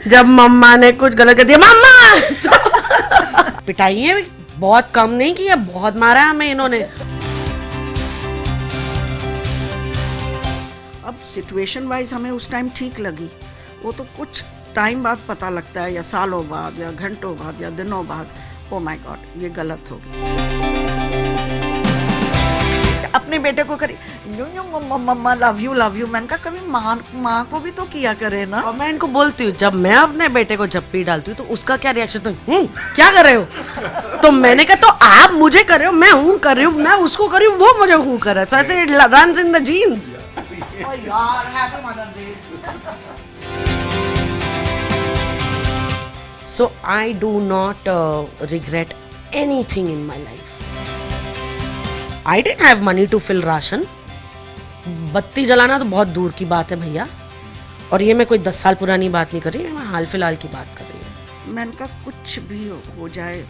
जब मम्मा ने कुछ गलत कर दिया मम्मा पिटाई है बहुत कम नहीं की है, बहुत मारा है हमें इन्होंने। अब सिचुएशन वाइज हमें उस टाइम ठीक लगी, वो तो कुछ टाइम बाद पता लगता है, या सालों बाद या घंटों बाद या दिनों बाद, ओ माय गॉड ये गलत हो गया। अपने बेटे को करी मम्मा लव यू, मैंने कहा कभी माँ को भी तो किया करे ना। और मैं इनको बोलती हूँ जब मैं अपने बेटे को जप्पी डालती हूँ तो उसका क्या रिएक्शन, तो क्या कर रहे हो? तो मैंने कहा तो आप मुझे कर रहे हो, मैं हूँ कर रही हूँ, मैं उसको कर रही हूँ, वो मुझे हूँ कर रहा है। So I say it runs in the genes. Oh यार, happy Mother's Day. So I do not regret anything in my life. I didn't have money to fill ration. बत्ती जलाना तो बहुत दूर की बात है भैया, और ये मैं कोई 10 साल पुरानी बात नहीं कर रही, मैं हाल फिलहाल की बात कर रही हूँ। मैंने कहा कुछ भी हो जाए,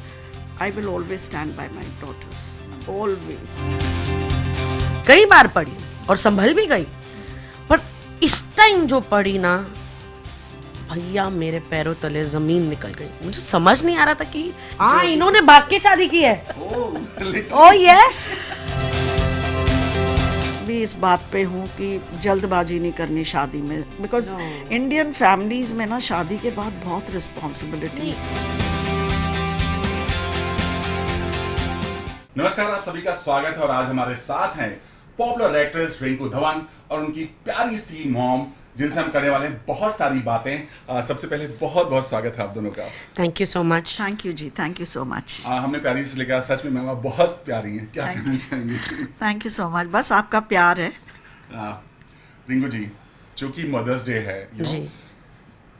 I will always stand by my daughters, always. कई बार पढ़ी और संभल भी गई, पर इस टाइम जो पढ़ी ना भैया मेरे पैरों तले जमीन निकल गई। मुझे समझ नहीं आ रहा था कि हाँ इन्होंने भाग के शादी की है। Oh yes. भी इस बात पे हूँ कि जल्दबाजी नहीं करनी शादी में, बिकॉज इंडियन फैमिलीज में ना शादी के बाद बहुत रिस्पॉन्सिबिलिटीज। नमस्कार, आप सभी का स्वागत है और आज हमारे साथ हैं पॉपुलर एक्ट्रेस रिंकू धवन और उनकी प्यारी सी मॉम, जिनसे हम करने वाले हैं बहुत सारी बातें। सबसे पहले बहुत बहुत स्वागत है आप दोनों का। Thank you so much. Thank you जी, थैंक यू सो मच। हमने प्यारी से लेकर सच में मैम बहुत प्यारी हैं, क्या कहना चाहेंगे? थैंक यू सो मच, बस आपका प्यार है। रिंकू जी, चूंकि मदर्स डे है जी,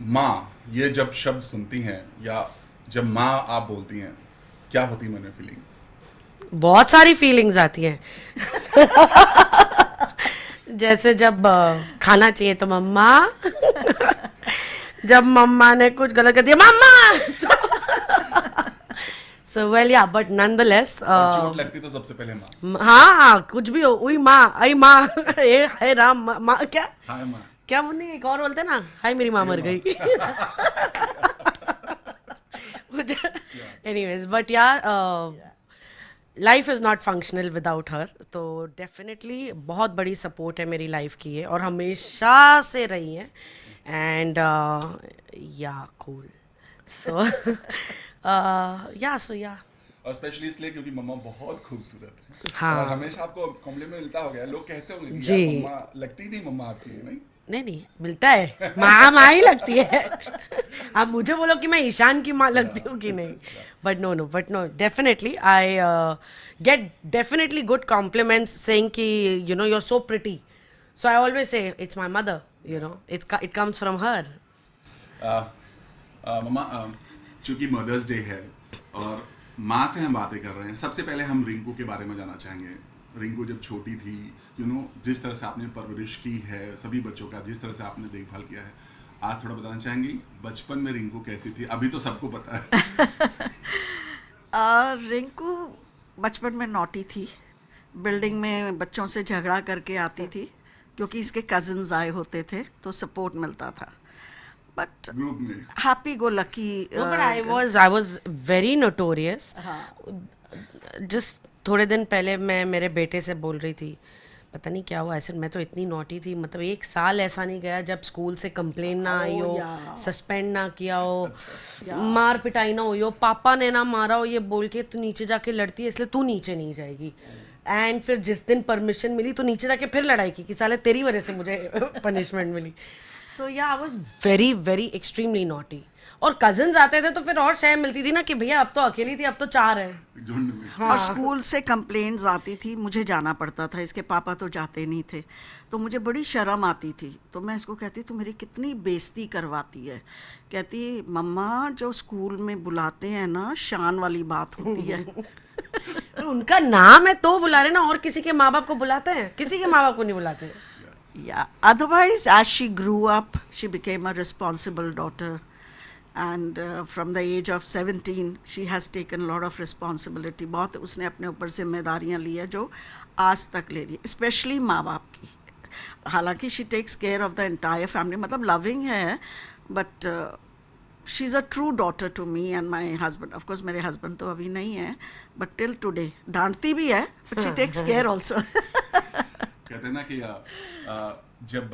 माँ ये जब शब्द सुनती हैं या जब माँ आप बोलती हैं, क्या होती है मन में फीलिंग? बहुत सारी फीलिंग्स आती हैं। जैसे जब खाना चाहिए तो मम्मा, जब मम्मा ने कुछ गलत कर दिया मम्मा। So well yeah, but nonetheless चोट लगती तो सबसे पहले माँ। हाँ कुछ भी हो, उई माँ, आई माँ, ए हाय राम माँ, क्या हाय माँ, क्या बोलते एक और बोलते ना, हाय मेरी माँ मर गई। एनीवेज बट यार life is not functional without her, तो डेफिनेटली बहुत बड़ी सपोर्ट है मेरी लाइफ की है और हमेशा से रही है। एंड या कूल सो या और स्पेशली इसलिए क्योंकि मम्मा बहुत खूबसूरत है। हाँ। और हमेशा आपको कॉम्प्लीमेंट मिलता होगा, लोग कहते होंगे कि जी। यार मम्मा लगती नहीं, मम्मा आपकी नहीं। नहीं मिलता है, माँ ही लगती है। आप मुझे बोलो कि मैं ईशान की माँ लगती हूँ कि नहीं, but no definitely I get definitely good compliments saying कि you know you are so pretty, so I always say it's my mother, you know it comes from her. मम्मा, चूंकि मदर्स डे है और माँ से हम बातें कर रहे हैं, सबसे पहले हम रिंकू के बारे में जानना चाहेंगे। रिंकू जब छोटी थी, जिस तरह से आपने परवरिश की है सभी बच्चों का, जिस तरह से आपने देखभाल किया है, आज थोड़ा बताना चाहेंगी बचपन में रिंकू कैसी थी? अभी तो सबको पता है। रिंकू बचपन में नॉटी थी, बिल्डिंग में बच्चों से झगड़ा करके आती थी क्योंकि इसके कजिन्स आए होते थे तो सपोर्ट मिलता था, बट ग्रुप में happy go lucky. I was very notorious. Just थोड़े दिन पहले मैं मेरे बेटे से बोल रही थी, पता नहीं क्या हुआ, ऐसे मैं तो इतनी नॉटी थी, मतलब 1 साल ऐसा नहीं गया जब स्कूल से कंप्लेन ना आई हो, सस्पेंड ना किया हो, मार पिटाई ना हुई हो, पापा ने ना मारा हो ये बोल के तू नीचे जाके लड़ती है इसलिए तू नीचे नहीं जाएगी। एंड फिर जिस दिन परमिशन मिली तो नीचे जाके फिर लड़ाई की कि साले तेरी वजह से मुझे पनिशमेंट मिली। सो या आई was very very extremely naughty. और कजिन्स आते थे तो फिर और शय मिलती थी ना कि भैया अब तो अकेली थी, अब तो 4 है झुंड में। हाँ। और स्कूल से कंप्लेंट्स आती थी, मुझे जाना पड़ता था, इसके पापा तो जाते नहीं थे, तो मुझे बड़ी शर्म आती थी। तो मैं इसको कहती तू मेरी कितनी बेइज्जती करवाती है। कहती मम्मा जो स्कूल में बुलाते हैं ना शान वाली बात होती है। उनका नाम है तो बुला रहे ना, और किसी के माँ बाप को बुलाते हैं? किसी के माँ बाप को नहीं बुलाते। Yeah, otherwise as she grew up she became a responsible daughter, and from the age of 17 she has taken a lot of responsibility. बहुत उसने अपने ऊपर जिम्मेदारियां ली है जो आज तक ले रही है, स्पेशली माँ बाप की। हालांकि she takes care of the entire family, मतलब लविंग है, but she is a true daughter to me and my husband. Of course मेरे हस्बैंड तो अभी नहीं है, बट टिल टुडे डांटती भी है, but she takes care also. कहते हैं ना कि जब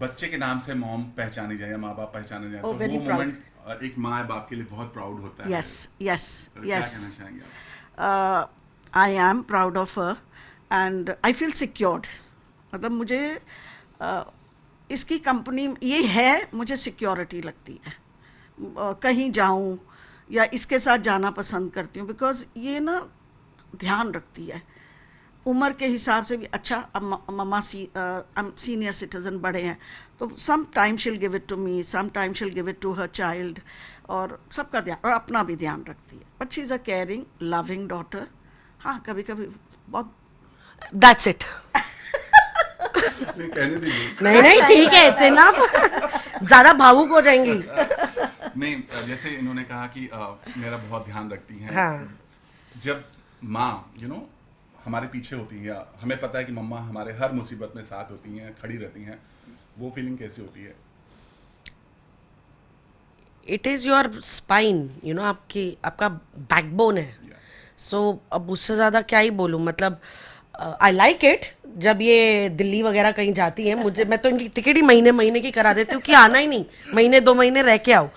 बच्चे के नाम से मॉम पहचानी जाए या माँ बाप पहचाने जाए, तो वो मोमेंट एक माँ बाप के लिए बहुत प्राउड होता है. यस यस क्या यस. कहना चाहेंगे आप? I am proud of her and I feel secured. मतलब मुझे इसकी कंपनी ये है, मुझे सिक्योरिटी लगती है. कहीं जाऊं या इसके साथ जाना पसंद करती हूँ, बिकॉज ये ना ध्यान रखती है उम्र के हिसाब से भी. अच्छा, अब मम्मा सीनियर सिटीजन बड़े हैं, तो some time she'll give it to me, some time she'll give it to her child, और सबका ध्यान और अपना भी ध्यान रखती है. But she is a caring loving daughter. हाँ, कभी कभी बहुत. That's it. कहने दीजिए. नहीं ठीक है, इट्स इनफ. ज्यादा भावुक हो जाएंगी. नहीं, जैसे इन्होंने कहा कि मेरा बहुत ध्यान रखती हैं. हाँ. जब माँ हमारे पीछे होती है, हमें पता है कि मम्मा हमारे हर मुसीबत में साथ होती हैं, खड़ी रहती हैं, वो फीलिंग कैसी होती है? इट इज़ योर स्पाइन, आपका बैकबोन है. सो अब उससे ज़्यादा क्या ही बोलूँ. मतलब आई लाइक इट. जब ये दिल्ली वगैरह कहीं जाती है, मैं तो इनकी टिकट ही महीने महीने की करा देती हूँ कि आना ही नहीं, महीने 2 महीने रह के आओ.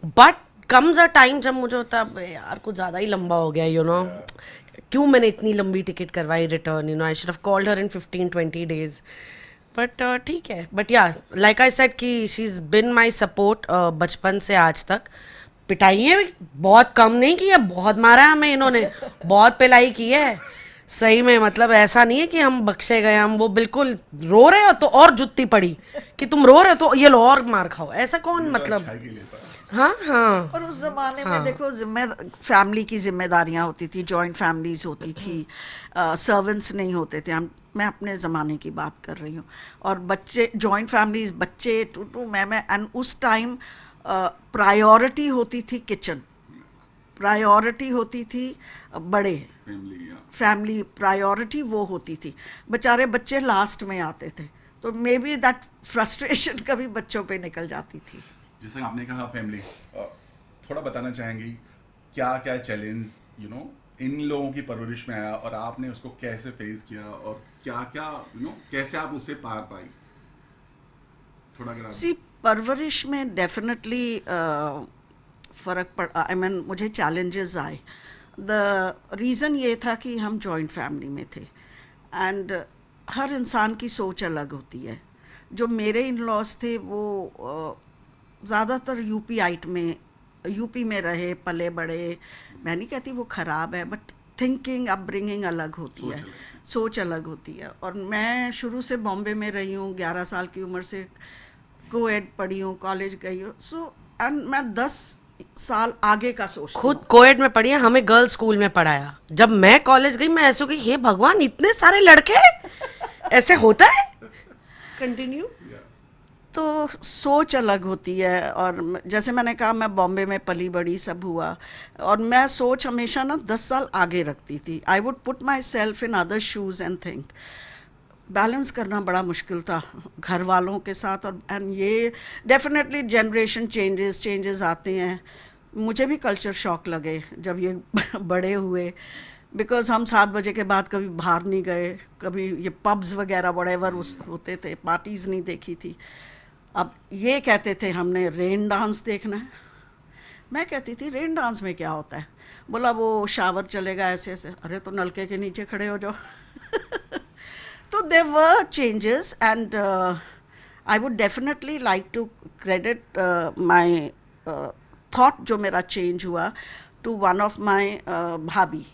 बट कम्स अ टाइम जब मुझे होता है यार कुछ ज़्यादा ही लंबा हो गया, क्यों मैंने इतनी लंबी टिकट करवाई return. I should have called her in 15-20 days. But ठीक है. बट या लाइक आई सेड कि she is been my support बचपन से आज तक. पिटाई है बहुत कम नहीं की है, बहुत मारा है हमें इन्होंने, बहुत पिलाई की है सही में. मतलब ऐसा नहीं है कि हम बख्शे गए. हम वो बिल्कुल रो रहे हो तो और जुत्ती पड़ी कि तुम रो रहे हो तो ये लो और मार खाओ. ऐसा कौन, मतलब. हाँ हाँ. और उस जमाने में देखो फैमिली की जिम्मेदारियां होती थी, जॉइंट फैमिलीज होती थी, सर्वेंट्स नहीं होते थे. मैं अपने ज़माने की बात कर रही हूँ. और बच्चे, जॉइंट फैमिलीज, बच्चे टू मैं एंड उस टाइम प्रायोरिटी होती थी किचन, प्रायोरिटी होती थी बड़े फैमिली, प्रायोरिटी वो होती थी. बेचारे बच्चे लास्ट में आते थे, तो मे बी दैट फ्रस्ट्रेशन कभी बच्चों पे निकल जाती थी. जैसे आपने कहा फैमिली, थोड़ा बताना चाहेंगी क्या क्या चैलेंज इन लोगों की परवरिश में आया और आपने उसको कैसे फेस किया, और क्या क्या कैसे आप उससे पार पाई? थोड़ा अगर सी, परवरिश में डेफिनेटली फ़र्क पड़, आई मीन मुझे चैलेंजेस आए. द रीज़न ये था कि हम जॉइंट फैमिली में थे एंड हर इंसान की सोच अलग होती है. जो मेरे इन लॉज थे वो ज़्यादातर यूपी में रहे, पले बड़े. मैं नहीं कहती वो ख़राब है, बट थिंकिंग अपब्रिंगिंग अलग होती है, सोच अलग होती है. और मैं शुरू से बॉम्बे में रही हूँ, 11 साल की उम्र से कोएड पढ़ी हूँ, कॉलेज गई हूँ. सो एंड मैं 10 साल आगे का सोचती खुद कोएड में पढ़ी है, हमें गर्ल्स स्कूल में पढ़ाया. जब मैं कॉलेज गई मैं ऐसे हो गई, हे भगवान इतने सारे लड़के, ऐसे होता है. कंटिन्यू. तो सोच अलग होती है. और जैसे मैंने कहा, मैं बॉम्बे में पली बड़ी सब हुआ, और मैं सोच हमेशा ना 10 साल आगे रखती थी. I would put my self in other shoes and think. Balance करना बड़ा मुश्किल था घर वालों के साथ. और एंड ये डेफिनेटली जनरेशन चेंजेस आते हैं. मुझे भी कल्चर शॉक लगे जब ये बड़े हुए, बिकॉज हम 7 बजे के बाद कभी बाहर नहीं गए, कभी ये पब्स वगैरह व्हाटएवर होते थे, पार्टीज़ नहीं देखी थी. अब ये कहते थे हमने रेन डांस देखना है. मैं कहती थी रेन डांस में क्या होता है? बोला वो शावर चलेगा ऐसे ऐसे. अरे तो नलके के नीचे खड़े हो जाओ. तो there were changes and I would definitely like to credit my thought जो मेरा चेंज हुआ टू वन ऑफ माय भाभी.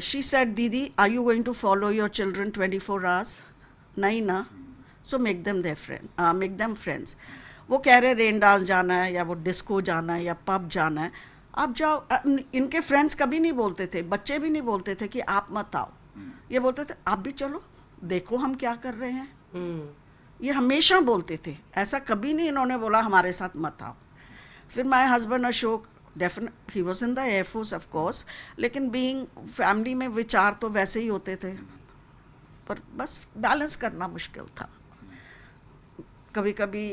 शी सेड, दीदी are you going to follow your children 24 hours? नहीं ना. So make them friends. वो कह रहे रेन डांस जाना है, या वो डिस्को जाना है, या पब जाना है, आप जाओ. इनके फ्रेंड्स कभी नहीं बोलते थे, बच्चे भी नहीं बोलते थे कि आप मत आओ. ये बोलते थे आप भी चलो, देखो हम क्या कर रहे हैं. ये हमेशा बोलते थे, ऐसा कभी नहीं इन्होंने बोला हमारे साथ मत आओ. फिर my husband Ashok, definite he was in the air force of course, लेकिन बीइंग फैमिली में विचार तो वैसे ही होते थे, पर बस बैलेंस करना मुश्किल था. कभी कभी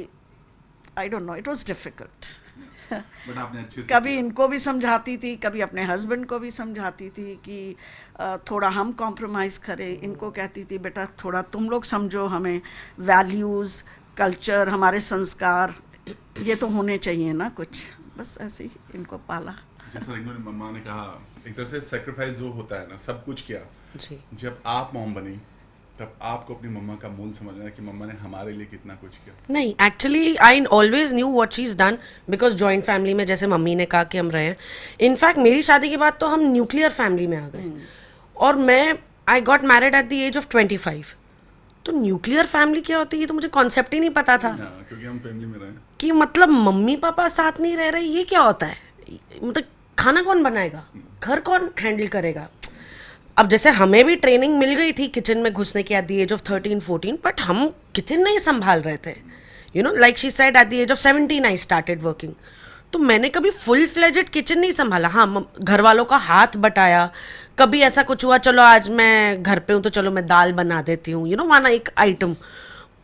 आई don't no, it was difficult. But आपने अच्छे से कभी इनको भी समझाती थी, कभी अपने हस्बैंड को भी समझाती थी कि थोड़ा हम कॉम्प्रोमाइज़ करें। इनको कहती थी बेटा थोड़ा तुम लोग समझो हमें, वैल्यूज़, कल्चर, हमारे संस्कार ये तो होने चाहिए ना कुछ। बस ऐसे ही इनको पाला। जैसा रिंकू ने मम्मा ने कहा, एक तरह से सेक्रीफाइस जो होता है ना, सब कुछ किया। जी। जब आप मॉम बनी तब आपको अपनी मम्मा का मूल समझना है कि मम्मा ने हमारे लिए कितना कुछ किया। नहीं, actually I always knew what she is done, because joint family में जैसे मम्मी ने कहा कि हम रहे हैं। इनफैक्ट मेरी शादी के बाद तो हम न्यूक्लियर फैमिली में आ गए, और मैं I got married at the age of 25। तो न्यूक्लियर फैमिली क्या होती है ये तो मुझे कॉन्सेप्ट ही नहीं पता था। हाँ, क्योंकि हम फैमिली में रहे। कि मतलब मम्मी पापा साथ नहीं रह रहे, ये क्या होता है? मतलब खाना कौन बनाएगा, घर कौन हैंडल करेगा? अब जैसे हमें भी ट्रेनिंग मिल गई थी किचन में घुसने की at the age of 13-14, but हम किचन नहीं संभाल रहे थे। You know, like she said at the age of 17 I started working. तो मैंने कभी फुल फ्लेजेड किचन नहीं संभाला। हाँ, घर वालों का हाथ बटाया, कभी ऐसा कुछ हुआ चलो आज मैं घर पे हूँ तो चलो मैं दाल बना देती हूँ, यू नो, माना एक आइटम।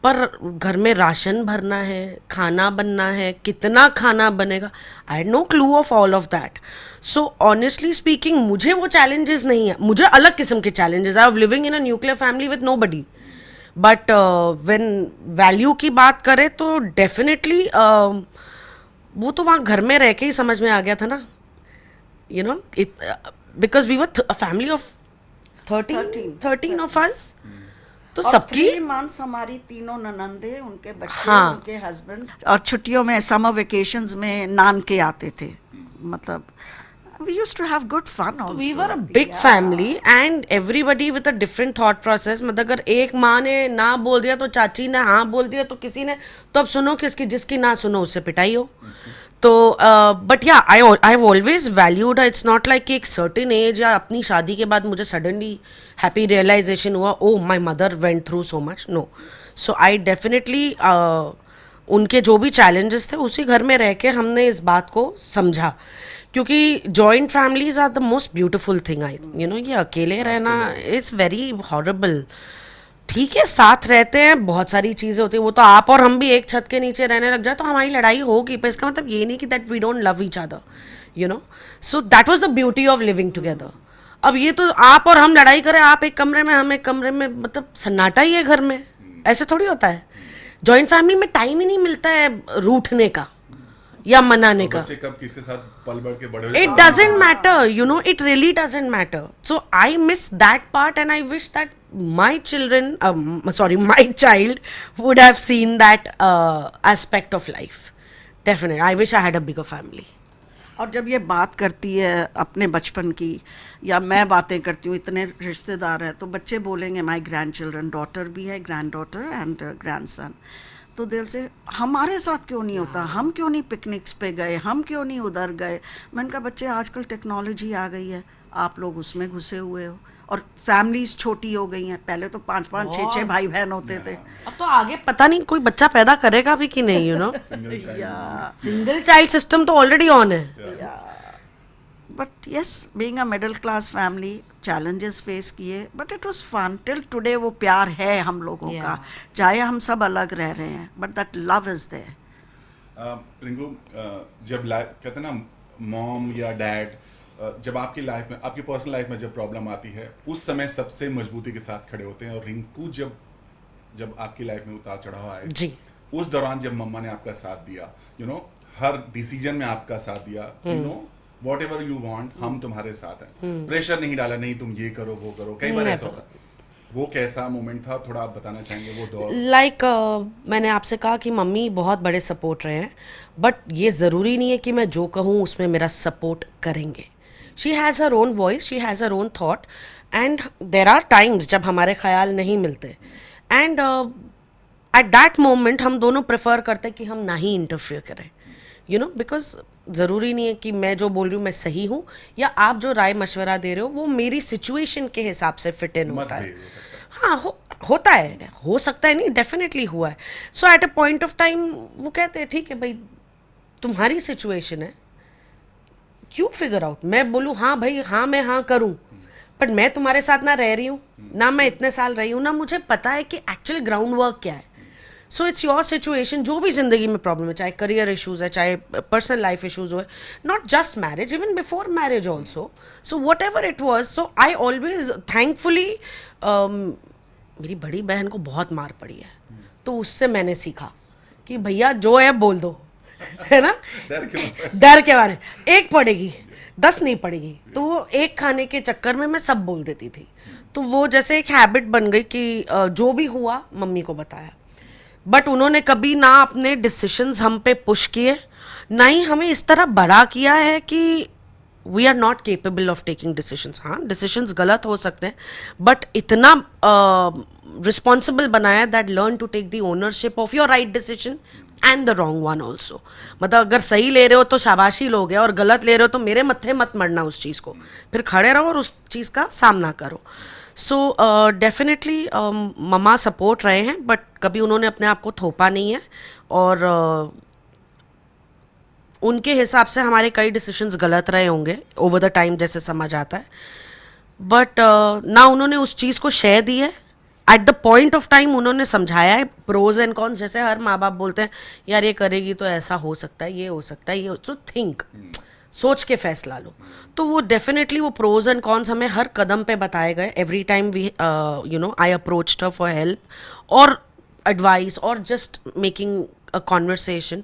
पर घर में राशन भरना है, खाना बनना है, कितना खाना बनेगा, I had no clue of all of that. So honestly speaking मुझे वो चैलेंजेस नहीं है, मुझे अलग किस्म के challenges. I am living in a nuclear family with nobody. But when value की बात करें तो डेफिनेटली वो तो वहाँ घर में रह के ही समझ में आ गया था ना, you know, because we were a family of 13 of us. तो सबकी 3 months हमारी तीनों ननंदे, उनके बच्चे, हाँ। उनके हस्बैंड, और छुट्टियों में समर वेकेशंस में नानके आते थे। मतलब we used to have good fun also. we were a big family and everybody with a different thought process. मतलब अगर एक माँ ने ना बोल दिया तो चाची ने हाँ बोल दिया, तो किसी ने तो अब सुनो किसकी, जिसकी ना सुनो उससे पिटाई हो। तो बट या I have always valued, it's not like कि एक सर्टेन एज या अपनी शादी के बाद मुझे सडनली हैप्पी रियलाइजेशन हुआ oh my mother went through so much, no. So I definitely उनके जो भी चैलेंजेस थे उसी घर में रह के हमने इस बात को समझा, क्योंकि joint families are the most beautiful thing. I you know, ये अकेले रहना इट्स वेरी हॉरेबल। ठीक है, साथ रहते हैं, बहुत सारी चीज़ें होती है, वो तो आप और हम भी एक छत के नीचे रहने लग जाए तो हमारी लड़ाई होगी, पर इसका मतलब ये नहीं कि that we don't love each other, you know. So that was the beauty of living together. अब ये तो आप और हम लड़ाई करें, आप एक कमरे में हम एक कमरे में, मतलब सन्नाटा ही है घर में, ऐसे थोड़ी होता है। जॉइंट फैमिली में टाइम ही नहीं मिलता है रूठने का या मनाने का। बच्चे कब किसके साथ पल बढ़ के बड़े It doesn't matter, you know, it really doesn't matter. So I miss that part and I wish that my children, my child would have seen that aspect of life. Definitely. I wish I had a bigger family. और जब ये बात करती है अपने बचपन की, या मैं बातें करती हूँ, इतने रिश्तेदार हैं, तो बच्चे बोलेंगे माय ग्रैंड चिल्ड्रन, डॉटर भी है, grand daughter and grand son. तो दिल से हमारे साथ क्यों नहीं होता, हम क्यों नहीं पिकनिक्स पे गए, हम क्यों नहीं उधर गए। मैंने कहा बच्चे आजकल टेक्नोलॉजी आ गई है, आप लोग उसमें घुसे हुए हो, और फैमिलीज छोटी हो गई हैं। पहले तो 5-5, 6-6 भाई बहन होते थे। अब तो आगे पता नहीं कोई बच्चा पैदा करेगा भी कि नहीं, you know. Single child system तो ऑलरेडी ऑन है। But yes, being a middle class family, challenges face किए, but it was fun till today. वो प्यार है हम लोगों का, चाहे हम सब अलग रह रहे हैं, but that love is there. Rinku, जब लाइफ कहते हैं ना, मॉम या डैड जब आपकी लाइफ में, आपकी पर्सनल लाइफ में जब प्रॉब्लम आती है, उस समय सबसे मजबूती के साथ खड़े होते हैं। और रिंकू जब आपकी लाइफ में उतार चढ़ाव आए जी, उस दौरान जब मम्मा ने आपका साथ दिया, यू नो, हर डिसीजन में आपका साथ दिया, you know, what ever you want, हम तुम्हारे साथ हैं, प्रेशर नहीं डाला, नहीं तुम ये करो वो करो। कई बार ऐसा होता है। वो कैसा मोमेंट था, थोड़ा आप बताना चाहेंगे वो दौर? लाइक मैंने आपसे कहा कि मम्मी बहुत बड़े सपोर्ट रहे हैं, बट ये ज़रूरी नहीं है कि मैं जो कहूँ उसमें मेरा सपोर्ट करेंगे। She has her own voice, she has her own thought, and there are times जब हमारे ख्याल नहीं मिलते, एंड एट दैट मोमेंट हम दोनों प्रेफर करते कि हम ना ही इंटरफेयर करें, यू नो, बिकॉज ज़रूरी नहीं है कि मैं जो बोल रही हूँ मैं सही हूँ, या आप जो राय मशवरा दे रहे हो वो मेरी सिचुएशन के हिसाब से फिट इन होता है। हाँ, होता है, हो सकता है नहीं, डेफिनेटली हुआ है। So at a point of time वो कहते हैं ठीक है भाई, तुम्हारी सिचुएशन है, क्यों फिगर आउट। मैं बोलूँ हाँ भाई हाँ, मैं हाँ करूँ, बट मैं तुम्हारे साथ ना रह रही हूँ, ना मैं इतने साल रही हूँ, ना मुझे पता है कि एक्चुअल ग्राउंड वर्क क्या है। सो इट्स योर सिचुएशन, जो भी जिंदगी में प्रॉब्लम है, चाहे करियर इश्यूज है, चाहे पर्सनल लाइफ इश्यूज हो, not just marriage, even before marriage also, so what ever it was, so I always thankfully, मेरी बड़ी बहन को बहुत मार पड़ी है, तो उससे मैंने सीखा कि भैया जो है बोल दो, है ना, डर के मारे, एक पड़ेगी 10 नहीं पड़ेगी, तो वो एक खाने के चक्कर में मैं सब बोल देती थी, तो वो जैसे एक हैबिट बन गई कि जो भी हुआ मम्मी को बताया, बट उन्होंने कभी ना अपने डिसीशंस हम पे पुश किए, ना ही हमें इस तरह बड़ा किया है कि we are not capable of taking decisions. हाँ, डिसीशंस गलत हो सकते हैं, बट इतना रिस्पॉन्सिबल बनाया that learn to take the ownership of your right decision and the wrong one also. मतलब अगर सही ले रहे हो तो शाबाशी लोगे, और गलत ले रहे हो तो मेरे मत्थे मत मरना उस चीज़ को, फिर खड़े रहो और उस चीज़ का सामना करो। सो डेफिनेटली मम्मा सपोर्ट रहे हैं, बट कभी उन्होंने अपने आप को थोपा नहीं है, और उनके हिसाब से हमारे कई डिसीजंस गलत रहे होंगे ओवर द टाइम, जैसे समझ आता है, बट ना उन्होंने उस चीज़ को शेयर दी है। At the point of time उन्होंने समझाया है प्रोज एंड कॉन्स, जैसे हर माँ बाप बोलते हैं यार ये करेगी तो ऐसा हो सकता है, ये हो सकता है, ये, सो थिंक, सोच के फैसला लो। तो वो डेफिनेटली वो प्रोज एंड कॉन्स हमें हर कदम पे बताए गए। Every time we you know I approached her for help और एडवाइस और just making a conversation,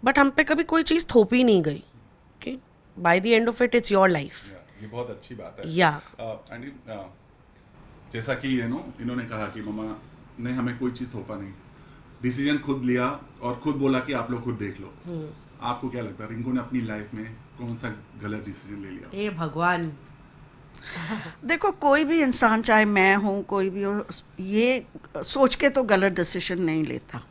but हम पे कभी कोई चीज़ थोपी नहीं गई कि by the end of it it's your life. ये बहुत अच्छी बात है। या आंटी, जैसा कि इन्होंने कहा कि मम्मा ने हमें कोई चीज़ थोपा नहीं, डिसीजन खुद लिया और खुद बोला कि आप लोग खुद देख लो। आपको क्या लगता है रिंकू ने अपनी लाइफ में कौन सा गलत डिसीजन ले लिया? ए भगवान, देखो कोई भी इंसान, चाहे मैं हूँ कोई भी हो, ये सोच के तो गलत डिसीजन नहीं लेता।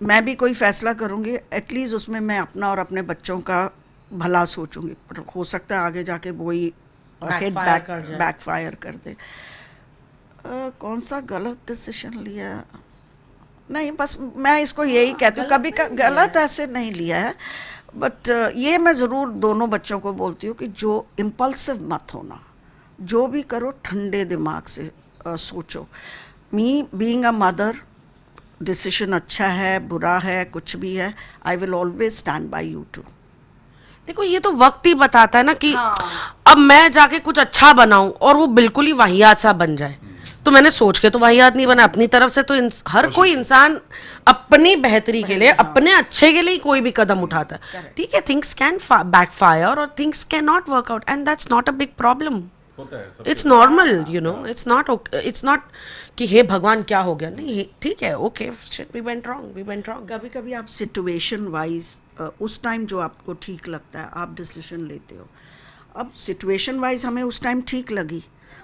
मैं भी कोई फैसला करूँगी एटलीस्ट उसमें मैं अपना और अपने बच्चों का भला सोचूंगी, पर हो सकता है आगे जाके वही हेड बैकफायर कर दे। कौन सा गलत डिसीजन लिया? नहीं, बस मैं इसको यही कहती हूँ, कभी गलत ऐसे नहीं लिया है, बट ये मैं ज़रूर दोनों बच्चों को बोलती हूँ कि जो इम्पल्सिव मत होना, जो भी करो ठंडे दिमाग से सोचो। Me being a mother, decision अच्छा है बुरा है कुछ भी है, I will always stand by you too. देखो ये तो वक्त ही बताता है ना कि अब मैं जाके कुछ अच्छा बनाऊं और वो बिल्कुल ही वाहियात सा बन जाए, तो मैंने सोच के तो वाहियात नहीं बना, अपनी तरफ से तो हर कोई इंसान अपनी बेहतरी के लिए, अपने अच्छे के लिए कोई भी कदम उठाता है। ठीक है, थिंग्स कैन बैकफायर और things can not work out and that's not a big problem. It's normal, you know, it's not कि हे भगवान क्या हो गया, नहीं, ठीक है, ओके, वी वेंट रॉन्ग। कभी कभी आप सिचुएशन वाइज उस टाइम जो आपको ठीक लगता है आप डिसीजन लेते हो। अब सिचुएशन वाइज हमें उस टाइम ठीक लगी,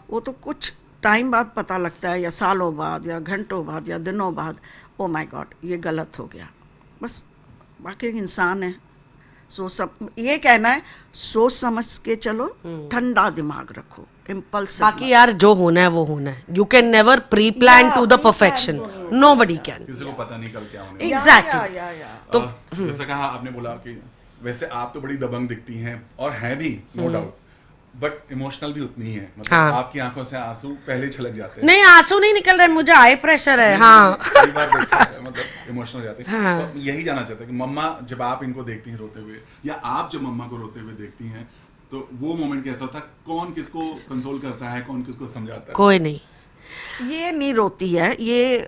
वो तो कुछ टाइम बाद पता लगता है, या सालों बाद या घंटों बाद या दिनों बाद, ओ माय गॉड ये गलत हो गया। बस बाकी इंसान है, ये कहना है सोच समझ के चलो, ठंडा दिमाग रखो, इम्पल्सिव। बाकी यार जो होना है वो होना है, you can never preplan to the perfection, nobody can, किसी को पता नहीं कल क्या होने। एग्जैक्टली। तो जैसा कहा आपने बोला कि वैसे आप तो बड़ी दबंग दिखती हैं और हैं भी, नो डाउट, बट इमोशनल भी उतनी है, मतलब हाँ। आपकी आंखों से आंसू पहले ही छलक जाते हैं। नहीं, आंसू नहीं निकल रहे, मुझे आई प्रेशर है। हाँ, कई बार देखा है, मतलब इमोशनल हो जाते हैं। हाँ। तो यही जानना चाहते हैं कि मम्मा जब आप इनको देखती हैं रोते हुए, या आप जब मम्मा को रोते हुए देखती हैं, तो वो मोमेंट कैसा होता है? कौन किसको कंसोल करता है, कौन किसको समझाता है? कोई नहीं, ये नहीं रोती है, ये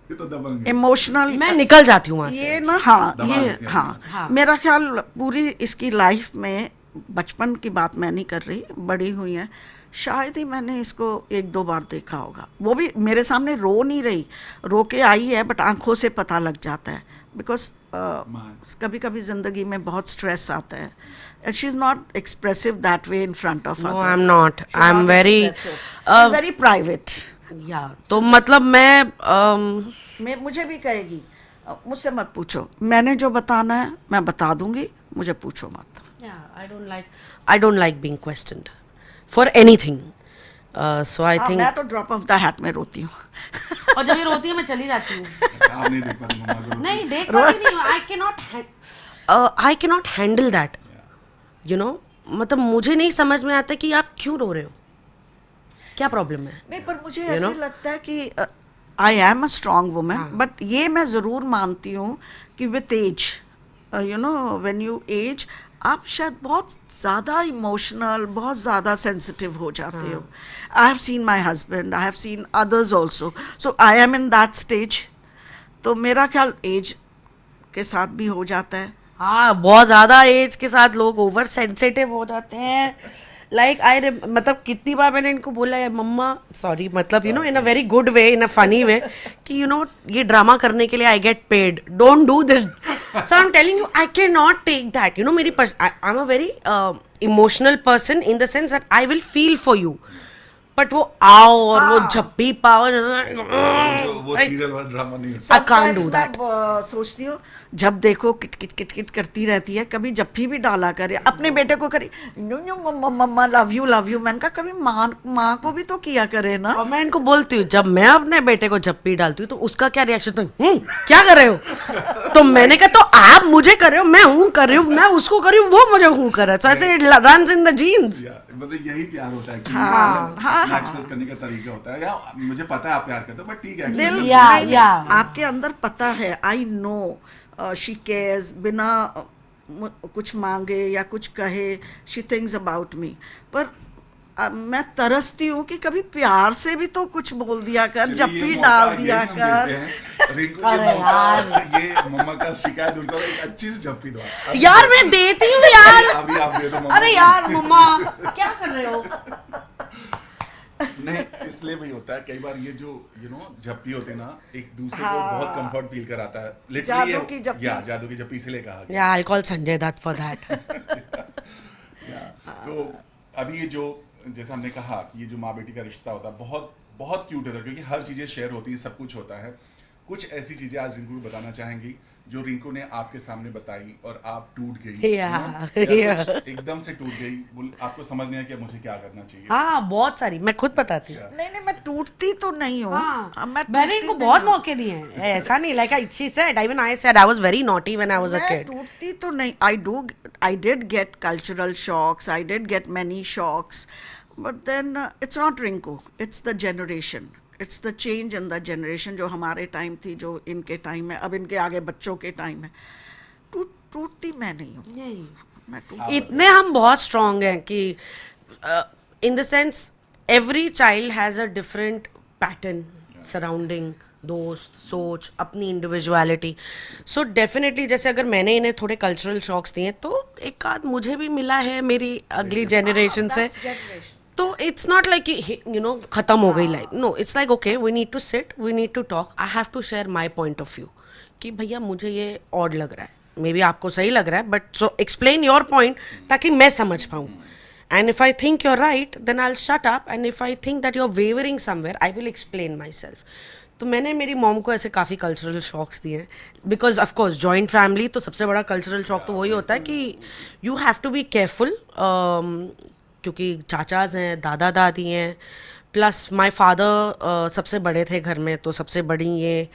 तो दबंग इमोशनल, मैं निकल जाती हूँ वहाँ से। ये ना, हाँ दबा ये, देती है। हाँ मेरा ख्याल पूरी इसकी लाइफ में, बचपन की बात मैं नहीं कर रही, बड़ी हुई है, शायद ही मैंने इसको 1-2 बार देखा होगा। वो भी मेरे सामने रो नहीं रही, रो के आई है, बट आंखों से पता लग जाता है, बिकॉज कभी कभी ज़िंदगी में बहुत स्ट्रेस आता है, and she's not expressive that way in front of No, others. I'm not. She's I'm not very, expressive. Very private. या तो मतलब मैं मुझे भी कहेगी मुझसे मत पूछो, मैंने जो बताना है मैं बता दूंगी, मुझे पूछो मत। I don't like being questioned for anything. So I think मैं तो ड्रॉप ऑफ द हैट में रोती हूँ। और जब ये रोती है मैं चली जाती हूँ। आप नहीं देख पाती मम्मा को? नहीं देख पाती नहीं, I cannot handle that. You know, मतलब मुझे नहीं समझ में आता कि आप क्यों रो रहे हो, क्या प्रॉब्लम है? नहीं, पर मुझे ऐसे लगता है कि I am a strong women, but ये मैं ज़रूर मानती हूँ कि with age, you know, when you age, आप शायद बहुत ज़्यादा इमोशनल, बहुत ज़्यादा सेंसिटिव हो जाते हो. I have seen my husband, I have seen others also, so I M in that stage. तो मेरा ख्याल एज के साथ भी हो जाता है. हाँ, बहुत ज्यादा एज के साथ लोग ओवर सेंसिटिव हो जाते हैं. लाइक मतलब कितनी बार मैंने इनको बोला है, मम्मा सॉरी, मतलब you know in a very good way, in a funny way, कि यू नो ये ड्रामा करने के लिए I get paid, don't do this. So I am telling you, I can not take that. You know मेरी I am a very emotional person in the sense that I will feel for you, but वो आओ और वो झप्पी पाओ, वो serial वाला drama नहीं है. I can't do Sometimes that. मैं सोचती हूँ, जब देखो किट किट किट किट करती रहती है, कभी जप्फी भी डाला करे, अपने बेटे को करे, no no mamma love you love you. मैंने कहा कभी माँ को भी तो किया करे ना. और मैं इनको बोलती हूँ, जब मैं अपने बेटे को जप्पी डालती हूँ तो उसका क्या रिएक्शन, तो क्या कर रहे हो? तो मैंने कहा, तो आप मुझे कर रहे हो, मैं हूँ कर रही हूँ, मैं उसको कर रही हूँ, वो मुझे हूँ कर रहा है. सो ऐसे it runs in the genes. मतलब यही प्यार होता है कि हाँ. एक्सप्रेस करने का तरीका होता है. या मुझे पता है आप प्यार करते हो, बट ठीक है, दिल express या, नहीं, या. आपके अंदर पता है, आई नो शी केयर्स, बिना कुछ मांगे या कुछ कहे, शी थिंक्स अबाउट मी. पर मैं तरसती हूँ कि कभी प्यार से भी तो कुछ बोल दिया कर, चलिए, जब ये भी मौका डाल यही दिया हम कर. देते हैं. रिंकू के अरे मौका, ये मम्मा का शिकायत दूर करो, एक अच्छी सी झप्पी दो. यार मैं देती हूँ यार. अभी आप दे दो मम्मा. अरे यार मम्मा क्या कर रहे हो? नहीं, इसलिए भी होता है कई बार ये जो यू नो झप्पी होती है ना, एक दूसरे को बहुत कंफर्ट फील कराता है. Literally जादू की झप्पी. या जादू की झप्पी इसलिए कहा गया. या I call Sanjay Dutt for that. तो अभी ये जो जैसा हमने कहा कि ये जो माँ बेटी का रिश्ता होता है बहुत बहुत क्यूट होता है, क्योंकि हर चीजें शेयर होती है, सब कुछ होता है. कुछ ऐसी चीजें आज रिंकू को बताना चाहेंगी जो रिंकू ने आपके सामने बताई और आप टूट गई, या कुछ एकदम से टूट गई, आपको समझ नहीं आया कि मुझे क्या करना चाहिए. हाँ, बहुत सारी मैं खुद बताती हूँ. नहीं, मैं टूटती तो नहीं हूँ. हाँ, मैं मैंने इनको बहुत मौके दिए हैं, ऐसा नहीं. Like she said, even I said I was very naughty when I was a मैं किड. टूटती तो नहीं. I did get cultural shocks, I did get many shocks, but then it's not Rinku, it's the generation, it's the change in the generation. जो हमारे time थी, जो इनके time है, अब इनके आगे बच्चों के टाइम है. टूटती मैं नहीं हूँ. मैं इतने हम बहुत स्ट्रांग हैं कि इन the sense every child has a different pattern surrounding, दोस्त, सोच, अपनी इंडिविजुअलिटी. सो डेफिनेटली जैसे अगर मैंने इन्हें थोड़े कल्चरल शॉक्स दिए तो एक आध मुझे भी मिला है मेरी अगली जनरेशन से. तो it's not like you know खत्म हो गई life. No, it's like okay, we need to sit, we need to talk, I have to share my point of view कि भैया मुझे ये ऑड लग रहा है, मे बी आपको सही लग रहा है, but so explain your point ताकि मैं समझ पाऊँ. And if I think you're right, then I'll shut up. And if I think that you're wavering somewhere, I will explain myself. तो मैंने मेरी मॉम को ऐसे काफ़ी कल्चरल शॉक्स दिए हैं, because of course joint family तो सबसे बड़ा कल्चरल शॉक तो वही होता है कि you have to be careful, क्योंकि चाचाज हैं, दादा दादी हैं, प्लस माय फादर सबसे बड़े थे घर में, तो सबसे बड़ी ये,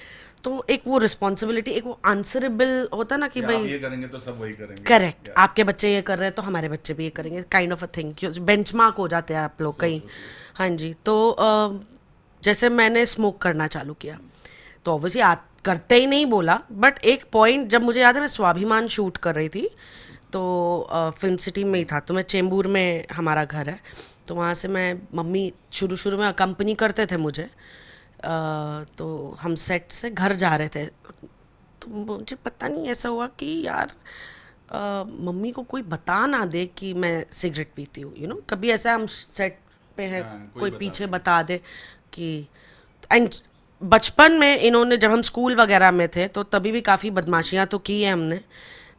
तो एक वो रिस्पॉन्सिबिलिटी, एक वो आंसरेबल होता है ना कि भाई ये करेंगे तो सब वही करेंगे. करेक्ट, आपके बच्चे ये कर रहे हैं तो हमारे बच्चे भी ये करेंगे, kind of a thing. Benchmark हो जाते हैं आप लोग कहीं. हाँ जी. तो जैसे मैंने स्मोक करना चालू किया तो ऑब्वियसली करते ही नहीं बोला, बट एक पॉइंट जब मुझे याद है मैं स्वाभिमान शूट कर रही थी, तो फिल्म सिटी में ही था, तो मैं चेंबूर में हमारा घर है, तो वहाँ से मैं, मम्मी शुरू में अकम्पनी करते थे मुझे, तो हम सेट से घर जा रहे थे, तो मुझे पता नहीं ऐसा हुआ कि यार मम्मी को कोई बता ना दे कि मैं सिगरेट पीती हूँ. यू नो कभी ऐसा हम सेट पे है, कोई पीछे बता दे कि. एंड बचपन में इन्होंने, जब हम स्कूल वगैरह में थे तो तभी भी काफ़ी बदमाशियाँ तो की है हमने,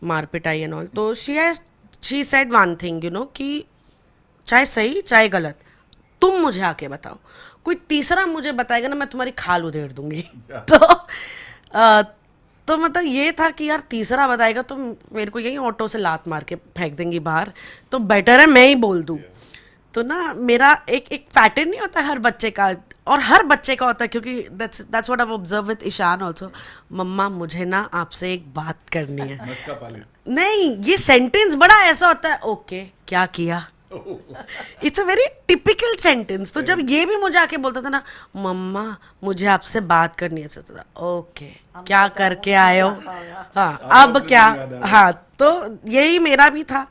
मार पिटाई एंड ऑल. तो she said one thing, you know, कि चाहे सही चाहे गलत तुम मुझे आके बताओ, कोई तीसरा मुझे बताएगा ना मैं तुम्हारी खाल उधेड़ दूंगी. तो मतलब ये था कि यार तीसरा बताएगा तो मेरे को यही ऑटो से लात मार के फेंक देंगी बाहर, तो बेटर है मैं ही बोल दूँ. तो ना मेरा एक पैटर्न नहीं होता हर बच्चे का, और हर बच्चे का होता है, क्योंकि that's what I observe with Ishaan also. मम्मा मुझे ना आपसे एक बात करनी है. नहीं, ये सेंटेंस बड़ा ऐसा होता है, ओके क्या किया, it's a very typical sentence. तो जब ये भी मुझे आके बोलता था ना, मम्मा मुझे आपसे बात करनी है, सोचता था ओके क्या करके आए हो, हाँ अब क्या, हाँ तो यही मेरा भी था.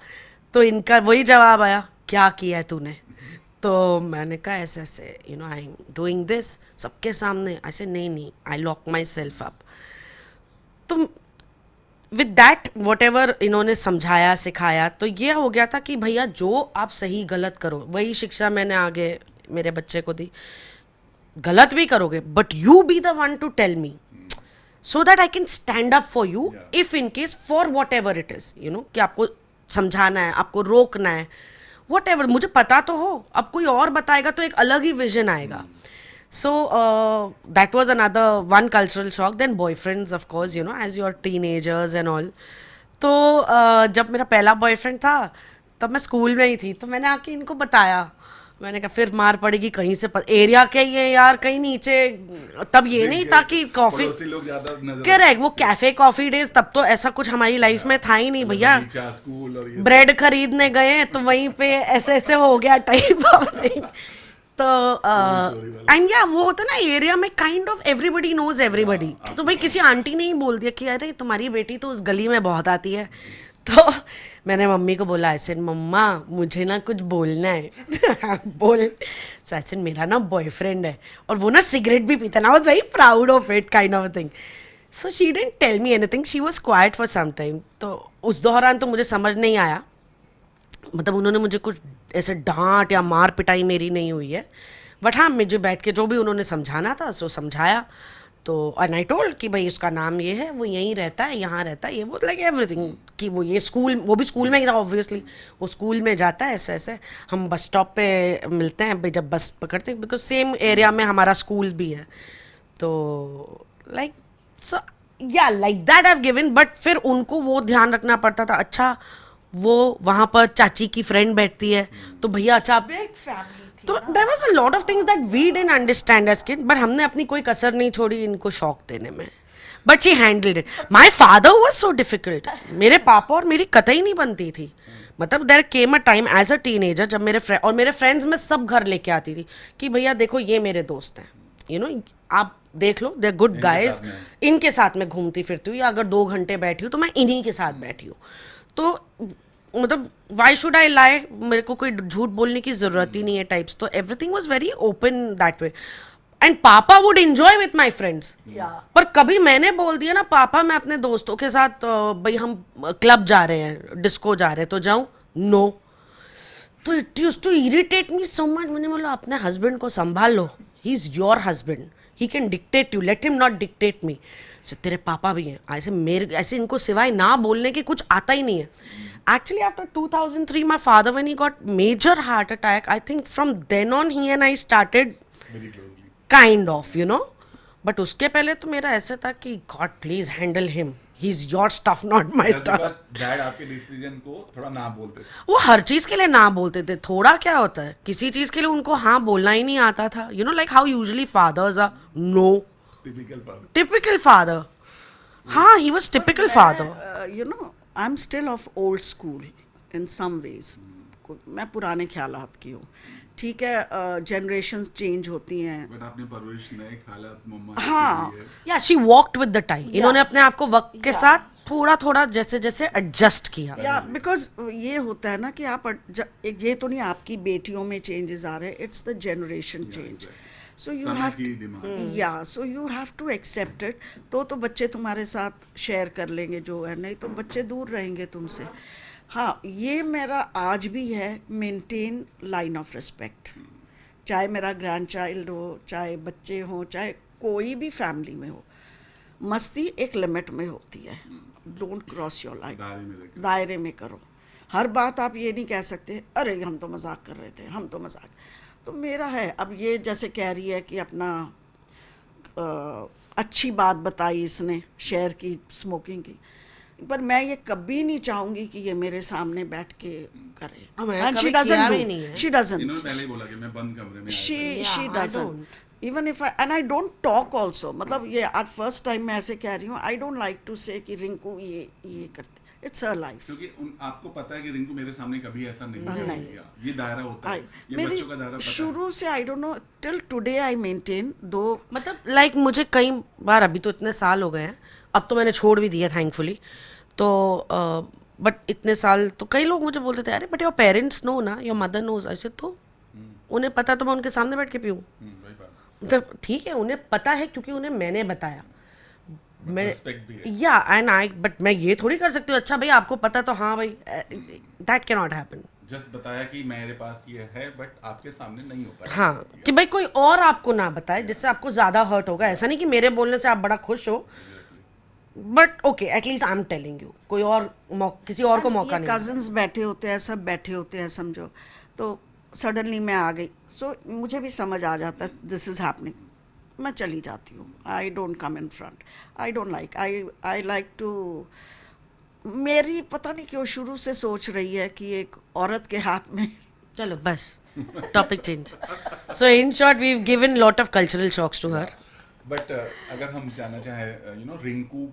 तो इनका वही जवाब आया, क्या किया है तूने. तो मैंने कहा ऐसे ऐसे आई एम डूइंग दिस सबके सामने. ऐसे नहीं, आई लॉक माई सेल्फ अप. तो विद दैट वॉट एवर इन्होंने समझाया सिखाया, तो ये हो गया था कि भैया जो आप सही गलत करो, वही शिक्षा मैंने आगे मेरे बच्चे को दी. गलत भी करोगे but you be the one to tell me so that I can stand up for you if in case for whatever it is, कि आपको समझाना है, आपको रोकना है, वॉट एवर. मुझे पता तो हो, अब कोई और बताएगा तो एक अलग ही विजन आएगा. So that was another one cultural shock. Then boyfriends, of course, as you're teenagers and all. तो जब मेरा पहला बॉयफ्रेंड था तब मैं स्कूल में ही थी, तो मैंने आके इनको बताया. मैंने कहा फिर मार पड़ेगी कहीं से, एरिया के ही है यार, कहीं नीचे. तब ये नहीं था कि कॉफी, करेक्ट, वो कैफे कॉफी डेज, तब तो ऐसा कुछ हमारी लाइफ में था ही नहीं भैया. ब्रेड खरीदने गए तो वहीं पे ऐसे ऐसे हो गया टाइप ऑफ थिंग. तो एंड या वो होता ना एरिया में kind of everybody knows everybody. तो भाई किसी आंटी ने ही बोल दिया कि अरे तुम्हारी बेटी तो उस गली में बहुत आती है. तो मैंने मम्मी को बोला, ऐसे मम्मा मुझे ना कुछ बोलना है. बोल. सो ऐसे मेरा ना बॉयफ्रेंड है और वो ना सिगरेट भी पीता ना, I was very proud of it kind of thing. So she didn't tell me anything, she was quiet for some time. तो उस दौरान तो मुझे समझ नहीं आया, मतलब उन्होंने मुझे कुछ ऐसे डांट या मार पिटाई मेरी नहीं हुई है. बट हाँ, मुझे बैठ के जो भी उन्होंने समझाना था सो समझाया. तो एंड आई टोल्ड कि भाई उसका नाम ये है, वो यहीं रहता है, यहाँ रहता है, ये वो लाइक एवरीथिंग. कि वो ये स्कूल, वो भी स्कूल में ही था ऑब्वियसली, वो स्कूल में जाता है, ऐसे ऐसे हम बस स्टॉप पे मिलते हैं भाई जब बस पकड़ते हैं, बिकॉज सेम एरिया में हमारा स्कूल भी है. तो लाइक सो या like that I have given. But फिर उनको वो ध्यान रखना पड़ता था, अच्छा वो वहाँ पर चाची की फ्रेंड बैठती है तो भैया अच्छा आप, तो there was a lot of things that we didn't understand as kid. But हमने अपनी कोई कसर नहीं छोड़ी इनको शौक देने में. But she handled it. My father was so difficult. मेरे पापा और मेरी कतई नहीं बनती थी. मतलब there came a time as a teenager जब मेरे फ्रेंड्स में सब घर लेके आती थी कि भैया देखो ये मेरे दोस्त हैं, आप देख लो, दे आर गुड गाइज, इनके साथ में घूमती फिरती हूँ, या अगर 2 घंटे बैठी हूँ तो मैं इन्हीं के साथ बैठी हूँ. तो मतलब वाई शुड आई लाई, मेरे को कोई झूठ बोलने की जरूरत ही नहीं है टाइप्स. तो everything was very open that way. And पापा would enjoy with my friends. पर कभी मैंने बोल दिया ना पापा मैं अपने दोस्तों के साथ भाई हम क्लब जा रहे हैं, डिस्को जा रहे हैं, तो जाऊं, नो. तो it used to irritate me so much. मैंने बोला अपने हस्बैंड को संभाल लो, he is your husband, he can dictate you, let him not dictate me. तेरे पापा भी हैं ऐसे इनको सिवाय ना बोलने के कुछ आता ही नहीं है. Actually, after 2003, my father, when he got major heart attack, I think from then on he and I started very closely. Kind of, But उसके पहले तो मेरा ऐसे था कि God please handle him. He's your stuff, not my stuff. Dad आपके decision को थोड़ा ना बोलते थे. वो हर चीज के लिए ना बोलते थे. थोड़ा क्या होता है, किसी चीज के लिए उनको हाँ बोलना ही नहीं आता था. Like how usually fathers are. No. Typical father. हाँ, he was typical father. I'm still of old school in some ways. मैं पुराने ख्यालात की हूँ. ठीक है, जनरेशंस चेंज होती हैं. बट आपने परवरिश नए ख्यालात मम्मा. हाँ. या she walked with the time. इन्होंने अपने आप को वक्त के साथ थोड़ा थोड़ा जैसे जैसे एडजस्ट किया. या बिकॉज ये होता है ना कि आप ये तो नहीं आपकी बेटियों में चेंजेस आ रहे हैं, it's the generation change. So you have to, so you have to accept it. तो बच्चे तुम्हारे साथ शेयर कर लेंगे जो है, नहीं तो बच्चे दूर रहेंगे तुमसे. हाँ, ये मेरा आज भी है, मेंटेन लाइन ऑफ रिस्पेक्ट. चाहे मेरा ग्रैंड चाइल्ड हो, चाहे बच्चे हों, चाहे कोई भी फैमिली में हो, मस्ती एक लिमिट में होती है. Don't cross your line. दायरे में करो. हर बात आप ये नहीं कह सकते अरे हम तो मजाक कर रहे थे, हम तो मजाक. तो मेरा है, अब ये जैसे कह रही है कि अपना अच्छी बात बताई इसने, शेयर की स्मोकिंग की, पर मैं ये कभी नहीं चाहूंगी कि ये मेरे सामने बैठ के करे. And she doesn't. She doesn't. इन्होंने पहले ही बोला कि मैं बंद कमरे में. She doesn't. Even if I don't talk also. मतलब ये आज फर्स्ट टाइम मैं ऐसे कह रही हूँ. I don't like to say कि रिंकू ये करते. It's her life. क्योंकि आपको पता है कि रिंकू मेरे सामने कभी ऐसा नहीं नहीं। किया, ये दायरा होता है, ये मेरी बच्चों का दायरा पता है। शुरू से आई don't no till today I maintain दो मतलब लाइक मुझे कई बार, अभी तो इतने साल हो गए हैं, अब तो मैंने छोड़ भी दिया थैंकफुली, तो बट इतने साल तो कई लोग मुझे बोलते थे, अरे बट योर पेरेंट्स नो ना, योर मदर नोज, ऐसे तो उन्हें पता, तो मैं उनके सामने बैठ के पीऊँ? वही बात, मतलब ठीक है, उन्हें पता है क्योंकि उन्हें मैंने बताया, मैं रिस्पेक्ट भी है। या एंड आई, बट मैं ये थोड़ी कर सकती हूँ, अच्छा भाई आपको पता तो हाँ भाई, that can not happen. Just बताया कि मेरे पास ये है, बट आपके सामने नहीं हो पाया। हाँ, कि भाई कोई और आपको ना बताए जिससे आपको ज्यादा हर्ट होगा, ऐसा नहीं कि मेरे बोलने से आप बड़ा खुश हो, but okay at least I am telling you, कोई और किसी और को मौका नहीं। कजिन्स बैठे होते हैं, सब बैठे होते हैं समझो, तो सडनली मैं आ गई, सो मुझे भी समझ आ जाता है दिस इज़ हैपनिंग, मैं चली जाती हूँ। I don't come in front, I don't like, I like to, मेरी पता नहीं क्यों शुरू से सोच रही है कि एक औरत के हाथ में चलो बस, topic change. So in short we have given lot of cultural shocks to her. But अगर हम जानना चाहें, रिंकू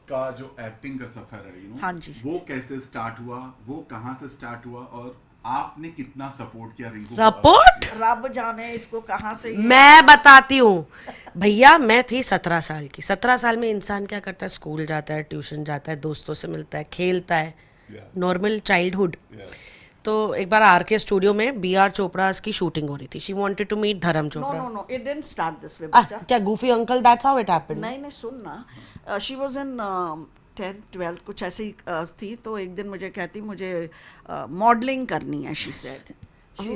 का जो एक्टिंग का सफर है, हाँ जी। वो कैसे स्टार्ट हुआ, वो कहाँ से स्टार्ट हुआ, और आपने कितना सपोर्ट किया रिंकू को? सपोर्ट रब जाने इसको कहाँ से मैं बताती हूँ भैया, मैं थी 17 साल की। 17 साल में इंसान क्या करता है, स्कूल जाता है, ट्यूशन जाता है, दोस्तों से मिलता है, खेलता है, नॉर्मल चाइल्डहुड। तो एक बार आर के स्टूडियो में BR चोपड़ा की शूटिंग हो रही थी, she wanted to meet Dharam no Chopra. No no, it didn't start this way बच्चा। क्या Goofy uncle, that's how it happened? नहीं नहीं, सुन ना, she was in 10th 12th कुछ ऐसे ही थी, तो एक दिन मुझे कहती मुझे मॉडलिंग करनी है, शी सेड,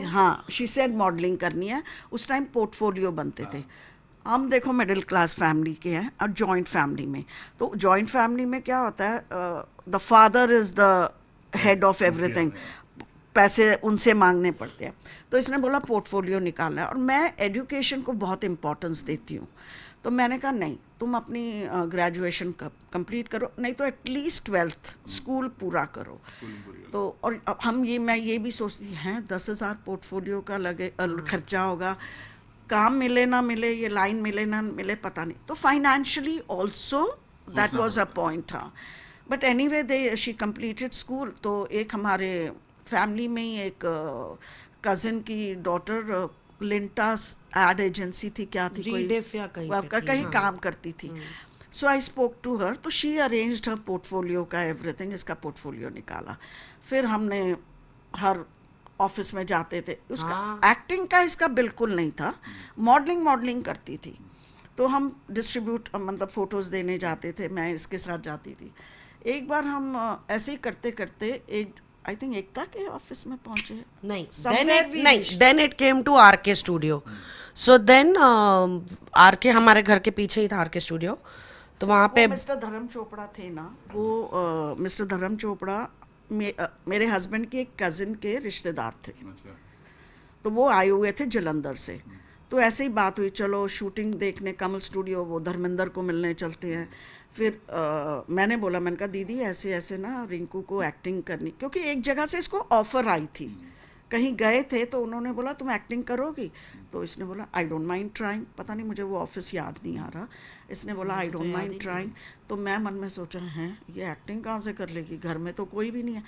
हाँ शी सेड मॉडलिंग करनी है। उस टाइम पोर्टफोलियो बनते थे, हम देखो मिडिल क्लास फैमिली के हैं और जॉइंट फैमिली में, तो जॉइंट फैमिली में क्या होता है, the father is the head of everything, पैसे उनसे मांगने पड़ते हैं। तो इसने बोला पोर्टफोलियो निकालना है, और मैं एजुकेशन को बहुत इम्पोर्टेंस देती हूँ, तो मैंने कहा नहीं, तुम अपनी ग्रेजुएशन कंप्लीट करो, नहीं तो एटलीस्ट 12th स्कूल पूरा करो। तो और अब मैं ये भी सोचती हैं 10,000 पोर्टफोलियो का लगे खर्चा होगा, काम मिले ना मिले, ये लाइन मिले ना मिले पता नहीं, तो financially also that was a point था। But anyway they she completed school. तो एक हमारे फैमिली में ही एक कज़न की डॉटर लिंटास एड एजेंसी थी, क्या थी, रीडिफ या कहीं काम करती थी। सो आई स्पोक टू हर, तो शी अरेंज्ड हर पोर्टफोलियो का एवरीथिंग, इसका पोर्टफोलियो निकाला। फिर हमने हर ऑफिस में जाते थे, उसका एक्टिंग का इसका बिल्कुल नहीं था, मॉडलिंग करती थी, तो हम डिस्ट्रीब्यूट मतलब फोटोज़ देने जाते थे, मैं इसके साथ जाती थी। एक बार हम ऐसे ही करते करते एक आई थिंक एकता के ऑफिस में पहुंचे, नहीं, then it came to RK studio. So then RK हमारे घर के पीछे ही था RK स्टूडियो, तो वहाँ पे मिस्टर धर्म चोपड़ा थे ना, वो मिस्टर धर्म चोपड़ा मेरे हस्बैंड के एक कज़न के रिश्तेदार थे। तो वो आए हुए थे जलंधर से, तो ऐसे ही बात हुई, चलो शूटिंग देखने कमल स्टूडियो, वो धर्मेंद्र को मिलने चलते हैं। फिर मैंने बोला, मैंने कहा दीदी ऐसे ऐसे ना रिंकू को एक्टिंग करनी, क्योंकि एक जगह से इसको ऑफ़र आई थी, कहीं गए थे तो उन्होंने बोला तुम एक्टिंग करोगी, तो इसने बोला आई डोंट माइंड ट्राइंग, पता नहीं मुझे वो ऑफिस याद नहीं आ रहा, इसने बोला आई डोंट माइंड ट्राइंग। तो मैं मन में सोचा है ये एक्टिंग कहाँ से कर लेगी, घर में तो कोई भी नहीं है।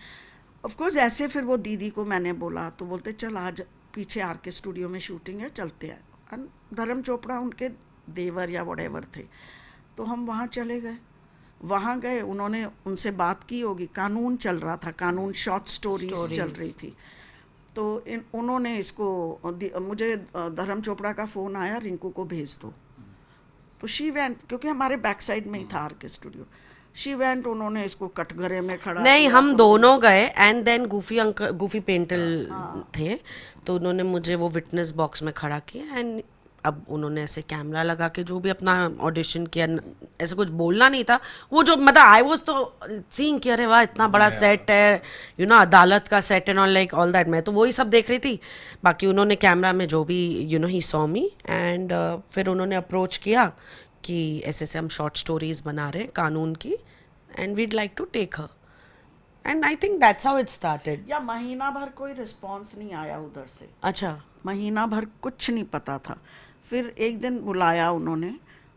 ऑफकोर्स ऐसे फिर वो दीदी को मैंने बोला, तो बोलते चल आज पीछे RK स्टूडियो में शूटिंग है, चलते हैं। और धर्म चोपड़ा उनके देवर या व्हाटएवर थे, तो हम वहाँ चले गए। वहाँ गए, उन्होंने उनसे बात की होगी, कानून चल रहा था, कानून शॉर्ट स्टोरीज चल रही थी, तो उन्होंने इसको मुझे धर्म चोपड़ा का फ़ोन आया, रिंकू को भेज दो। तो शी वेंट, क्योंकि हमारे बैक साइड में ही था RK स्टूडियो, शी वेंट, उन्होंने इसको कटघरे में खड़ा नहीं, हम दोनों गए, एंड देन गूफी पेंटल थे, तो उन्होंने मुझे वो विटनेस बॉक्स में खड़ा किया, एंड अब उन्होंने ऐसे कैमरा लगा के जो भी अपना ऑडिशन किया, ऐसे कुछ बोलना नहीं था, वो जो मतलब आई वाज तो सीइंग कि अरे वाह इतना बड़ा सेट है, यू नो अदालत का set and all like all that, मैं तो वही सब देख रही थी। बाकी उन्होंने कैमरा में जो भी you know he saw me, and फिर उन्होंने अप्रोच किया कि ऐसे ऐसे हम शॉर्ट स्टोरीज बना रहे हैं कानून की, and we'd like to take her, and I think that's how it started. या महीना भर कोई रिस्पॉन्स नहीं आया उधर से, अच्छा, महीना भर कुछ नहीं पता था। फिर एक दिन बुलाया उन्होंने,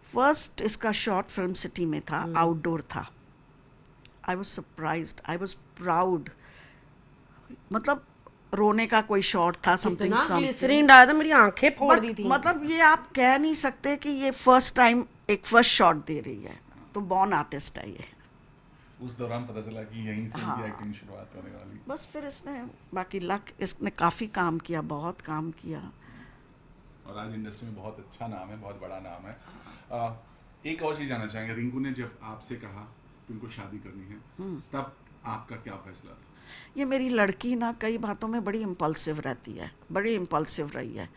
फर्स्ट इसका शॉर्ट फिल्म सिटी में था, आउटडोर था, I was surprised, I was proud. मतलब रोने का कोई शॉट था, समथिंग ग्लिसरीन डाला था, मेरी आंखें फोड़ दी थी. मतलब ये आप कह नहीं सकते कि ये फर्स्ट टाइम एक फर्स्ट शॉट दे रही है. तो बॉर्न आर्टिस्ट है ये. उस दौरान पता चला कि यहीं से इनकी एक्टिंग शुरुआत होने वाली. बस फिर इसने बाकी लक, इसने काफ़ी काम किया, बहुत काम किया. और आज इंडस्ट्री में बहुत अच्छा नाम है, बहुत बड़ा नाम है. एक और चीज जानना चाहेंगे, रिंकू ने जब आपसे कहा कि उनको शादी करनी है, तब आपका क्या फैसला था? ये मेरी लड़की ना कई बातों में बड़ी इम्पल्सिव रहती है, बड़ी इम्पल्सिव रही है.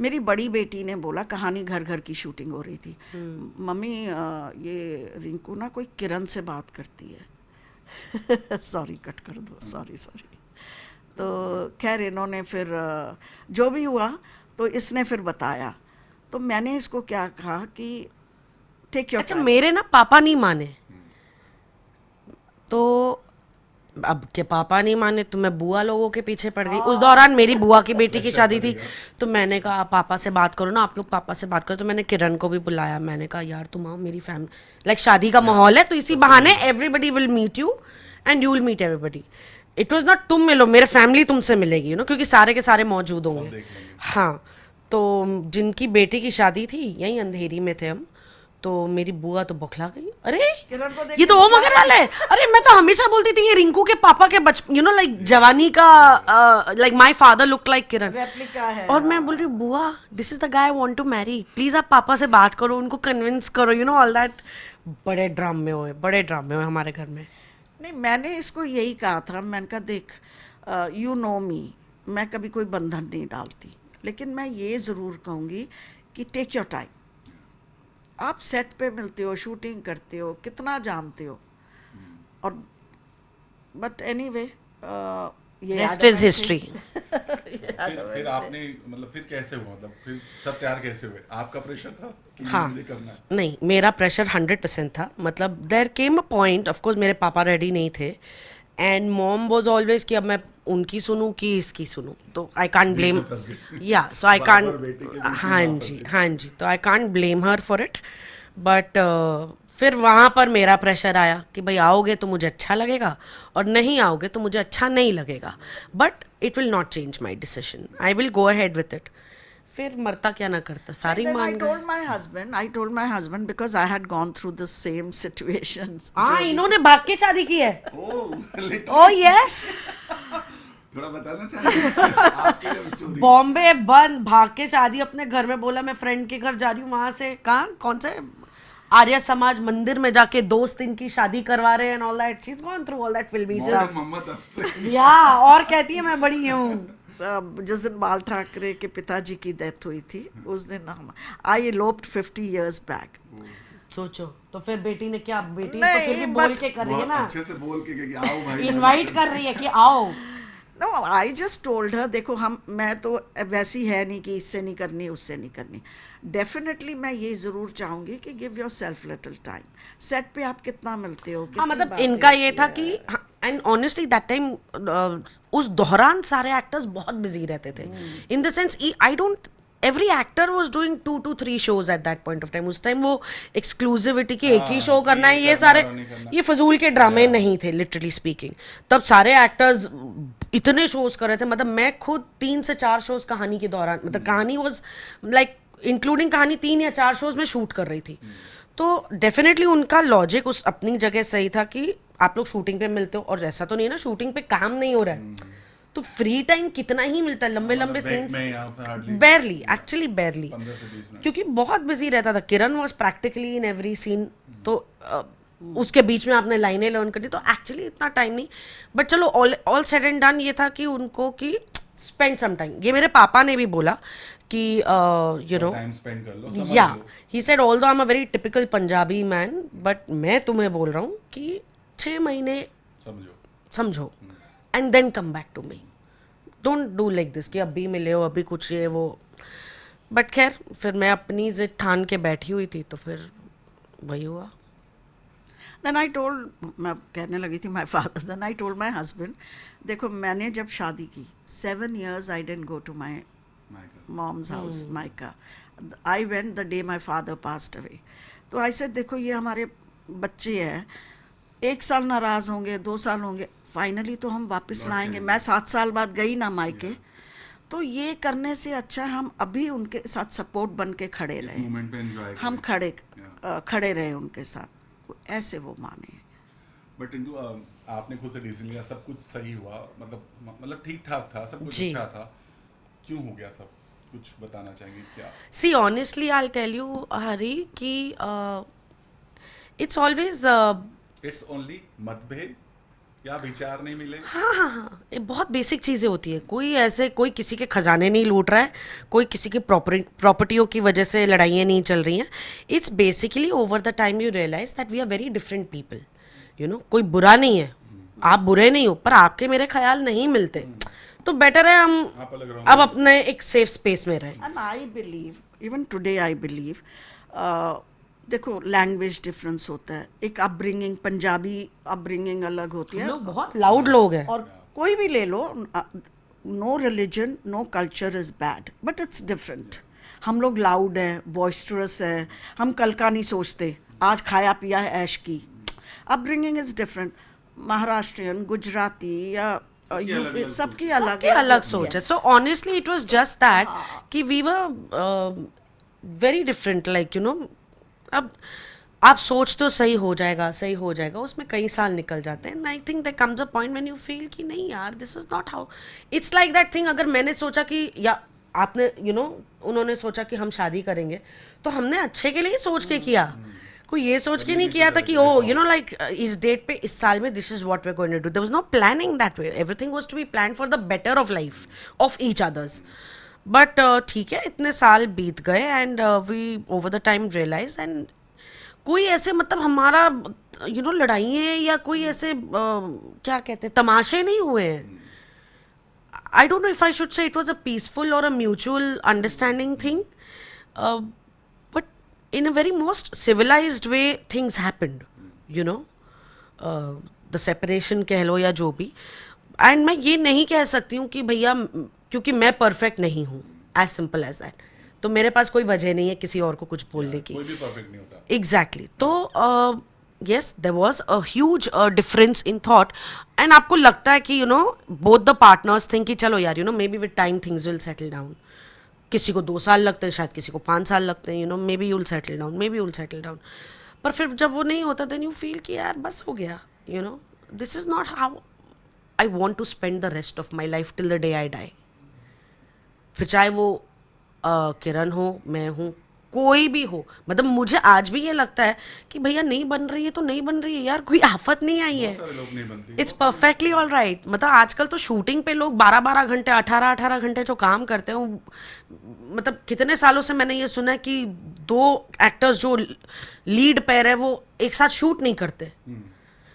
मेरी बड़ी बेटी ने बोला, कहानी घर घर की शूटिंग हो रही थी, मम्मी ये रिंकू ना कोई किरण से बात करती है. सॉरी कट कर दो, सॉरी. तो खैर इन्होंने फिर जो भी हुआ तो इसने फिर बताया. तो मैंने इसको क्या कहा कि टेक योर अच्छा, मेरे ना पापा नहीं माने, तो अब के पापा नहीं माने तो मैं बुआ लोगों के पीछे पड़ गई. उस दौरान मेरी बुआ की बेटी की शादी थी, तो मैंने कहा आप पापा से बात करो ना, आप लोग पापा से बात करो. तो मैंने किरण को भी बुलाया, मैंने कहा यार तुम आओ, मेरी फैमिली लाइक शादी का माहौल है, तो इसी बहाने everybody will meet you and you will meet everybody. It was not तुम मिलो, मेरे फैमिली तुमसे मिलेगी, यू नो, क्योंकि सारे के सारे मौजूद होंगे. हाँ, तो जिनकी बेटी की शादी थी यहीं अंधेरी में थे हम, तो मेरी बुआ तो बौखला गई. अरे ये तो वो मगर वाला है. अरे मैं तो हमेशा बोलती थी ये रिंकू के पापा के बचपन, यू नो, लाइक जवानी का, like my father look like Kiran. और मैं बोल रही हूँ बुआ, this is the guy I want to marry, please आप पापा से बात करो, उनको कन्विंस करो, यू नो, ऑल दैट. बड़े ड्रामे हुए हमारे घर में. नहीं, मैंने इसको यही कहा था. मैंने कहा देख, यू नो मी, मैं कभी कोई बंधन नहीं डालती, लेकिन मैं ये ज़रूर कहूँगी कि टेक योर टाइम. आप सेट पे मिलते हो, शूटिंग करते हो, कितना जानते हो. और बट एनीवे ये रेस्ट इज हिस्ट्री. फिर आपने मतलब फिर कैसे हुआ, मतलब फिर सब तैयार कैसे हुए? आपका प्रेशर था कि हाँ, मुझे करना है? नहीं, मेरा प्रेशर 100% था. मतलब there came a point, of course मेरे पापा रेडी नहीं थे, एंड मॉम वाज ऑलवेज कि अब मैं उनकी सुनूं कि इसकी सुनूं, तो आई कांट ब्लेम. या सो आई कांट, हाँ जी, तो आई can't blame her for it. But फिर वहाँ पर मेरा प्रेशर आया कि भाई आओगे तो मुझे अच्छा लगेगा, और नहीं आओगे तो मुझे अच्छा नहीं लगेगा, but it will not change my decision, I will go ahead with it. फिर मरता क्या ना करता, सारी मान गए. I told my husband because I had gone through the same situations. हाँ, इन्होंने भाग के शादी की है. ओह, ओह यस, थोड़ा बताना चाहिए आपकी लव स्टोरी. बॉम्बे बंद, भाग के शादी अपने घर में. बोला मैं फ्रेंड के घर जा रही हूँ, वहां से कहाँ, कौन से आर्य समाज मंदिर में जाके दोस्त इनकी शादी करवा रहे हैं and all that. She is gone through all that फिल्मी स्टफ. या और कहती है मैं बड़ी हूँ. जिस दिन बाल ठाकरे के पिताजी की डेथ हुई थी, उस दिन हम आई एलोप्ड 50 years बैक. सोचो, तो फिर बेटी ने क्या, बेटी तो फिर भी बोल के कर रही है ना, अच्छे से बोल के कि आओ भाई, इनवाइट कर रही है कि आओ. No, I just told her, देखो मैं तो वैसी है नहीं कि इससे नहीं करनी उससे नहीं करनी. डेफिनेटली मैं ये ज़रूर चाहूँगी कि give your self little time. Set पे आप कितना मिलते हो, हाँ, मतलब इनका ये था कि, एंड ऑनेस्टली दैट टाइम उस दौरान सारे एक्टर्स बहुत बिजी रहते थे. इन the sense I don't, every actor was doing 2 to 3 shows at that point of time. उस टाइम वो एक्सक्लूसिविटी की एक ही शो करना है, ये सारे ये फजूल के ड्रामे नहीं थे लिटरली स्पीकिंग. तब सारे एक्टर्स इतने शोज कर रहे थे. मतलब मैं खुद 3 से 4 शोज कहानी के दौरान, मतलब कहानी वॉज लाइक इंक्लूडिंग कहानी 3 या 4 शोज में शूट कर रही थी. तो डेफिनेटली उनका लॉजिक उस अपनी जगह सही था कि आप लोग शूटिंग पे मिलते हो, और ऐसा तो नहीं है ना शूटिंग पे काम नहीं हो रहा है, तो फ्री टाइम कितना ही मिलता है. लंबे लंबे सीन्स बैरली, एक्चुअली बैरली, क्योंकि बहुत बिजी रहता था. Kiran was practically in every scene, तो उसके बीच में आपने लाइनें लर्न कर दी, तो एक्चुअली इतना टाइम नहीं. बट चलो ऑल सेड एंड डन ये था कि उनको कि स्पेंड सम टाइम. ये मेरे पापा ने भी बोला कि you know, yeah he said although I am a very typical Punjabi man, but मैं तुम्हें बोल रहा हूँ कि 6 महीने समझो and then come back to me. Don't do like this कि अभी मिले हो, अभी कुछ ये वो. बट खैर फिर मैं अपनी जिद ठान के बैठी हुई थी, तो फिर वही हुआ. देन आई टोल्ड, मैं कहने लगी थी my father, then I told my husband, देखो मैंने जब शादी की 7 years I didn't go to my mom's house मायका. I went the day my father passed away. तो आई सेड देखो ये हमारे बच्चे हैं, 1 साल नाराज होंगे, 2 साल होंगे, फाइनली तो हम वापस लौट लाएंगे। के मैं 7 साल बाद गई ना मायके, तो ये करने से अच्छा हम अभी उनके साथ सपोर्ट बन के खड़े इस रहे, मोमेंट पे एंजॉय हम Yeah. खड़े रहे उनके साथ, ऐसे वो माने। बट इंटू आपने खुद से डिसीजन लिया, सब कुछ सही हुआ, मतलब ठीक ठाक था, सब कुछ जी। अच्छा था, क्यों हो गया सब? कुछ बताना चाहेंगे क्या? See honestly I tell you Hari कि इट्स ऑलवेज इट्स ओनली मतभेद या विचार नहीं मिले? हाँ, ये बहुत बेसिक चीज़ें होती है। कोई ऐसे कोई किसी के खजाने नहीं लूट रहा है, कोई किसी की प्रॉपर्टियों की वजह से लड़ाइयाँ नहीं चल रही हैं। It's basically over the time you realize that we are very different people, you know. कोई बुरा नहीं है, आप बुरे नहीं हो, पर आपके मेरे ख्याल नहीं मिलते, तो बेटर है हम आप अलग रहो। अब अपने एक सेफ स्पेस में रहें। And I believe, even today I believe, देखो लैंग्वेज डिफरेंस होता है, एक अपब्रिंगिंग, पंजाबी अपब्रिंगिंग अलग होती है, लोग बहुत लाउड लोग हैं। और कोई भी ले लो, no religion no culture is bad, but it's different. हम लोग लाउड है, बॉइस्टरस है, हम कल का नहीं सोचते, आज खाया पिया है ऐश की। Upbringing is different. Maharashtrian, Gujarati या यूपी, सबकी अलग सबके अलग सोच है। So honestly it was just that कि we were very different, like you know. अब आप सोचते हो सही हो जाएगा, सही हो जाएगा, उसमें कई साल निकल जाते हैं। I think there comes a point when you feel कि नहीं यार, this is not how it's like that thing. अगर मैंने सोचा कि, या आपने यू नो, उन्होंने सोचा कि हम शादी करेंगे, तो हमने अच्छे के लिए ही सोच के किया, कोई ये सोच के नहीं किया था कि ओ यू नो लाइक इस डेट पे, इस साल में this is what we are going to do. There was no planning that way, everything was to be planned for the better of life of each others. But ठीक है, इतने साल बीत गए and we over the time realize, and कोई ऐसे मतलब हमारा यू नो लड़ाइयाँ या कोई ऐसे क्या कहते हैं, तमाशे नहीं हुए हैं। I don't know if I should say it was a peaceful or a mutual understanding thing, but in a very most civilized way things happened, you know. The separation कह लो या जो भी, and मैं ये नहीं कह सकती हूँ कि भैया क्योंकि मैं perfect नहीं हूँ, as simple as that, तो मेरे पास कोई वजह नहीं है किसी और को कुछ बोलने की। कोई भी परफेक्ट नहीं होता। एग्जैक्टली तो yes, there was a huge difference in thought, and आपको लगता है कि you know both the partners think कि चलो यार, you know maybe with time things will settle down. किसी को 2 साल लगते हैं, शायद किसी को 5 साल लगते हैं, you know maybe you'll settle down, maybe you'll settle down. पर फिर जब वो नहीं होता then you feel कि यार बस हो गया, you know this is not how I want to spend the rest of my life till the day I die. फिर चाहे वो किरण हो, मैं हूँ, कोई भी हो, मतलब मुझे आज भी ये लगता है कि भैया नहीं बन रही है तो नहीं बन रही है यार, कोई आफत नहीं आई है, बहुत सारे लोग नहीं बनती। It's perfectly all right. मतलब आजकल तो शूटिंग पे लोग 12-12 घंटे, 18-18 घंटे जो काम करते हैं, मतलब कितने सालों से मैंने ये सुना है कि 2 एक्टर्स जो लीड पैर है वो एक साथ शूट नहीं करते,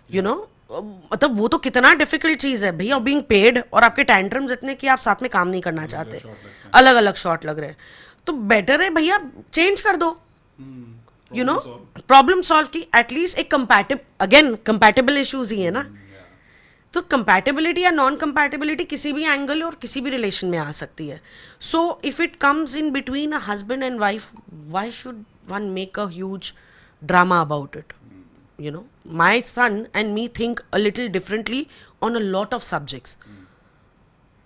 यू नो। मतलब वो तो कितना डिफिकल्ट चीज़ है भैया, बीइंग पेड, और आपके टैंट्रम्स इतने कि आप साथ में काम नहीं करना चाहते, अलग अलग शॉट लग रहे हैं, तो बेटर है भैया चेंज कर दो, यू नो, प्रॉब्लम सॉल्व की। एटलीस्ट एक कंपैटिबल इश्यूज ही है ना, तो कंपैटिबिलिटी या नॉन कंपैटिबिलिटी किसी भी एंगल और किसी भी रिलेशन में आ सकती है। So if it comes in between a husband and wife, why should one make a huge drama about it? You know, my son and me think a little differently on a lot of subjects,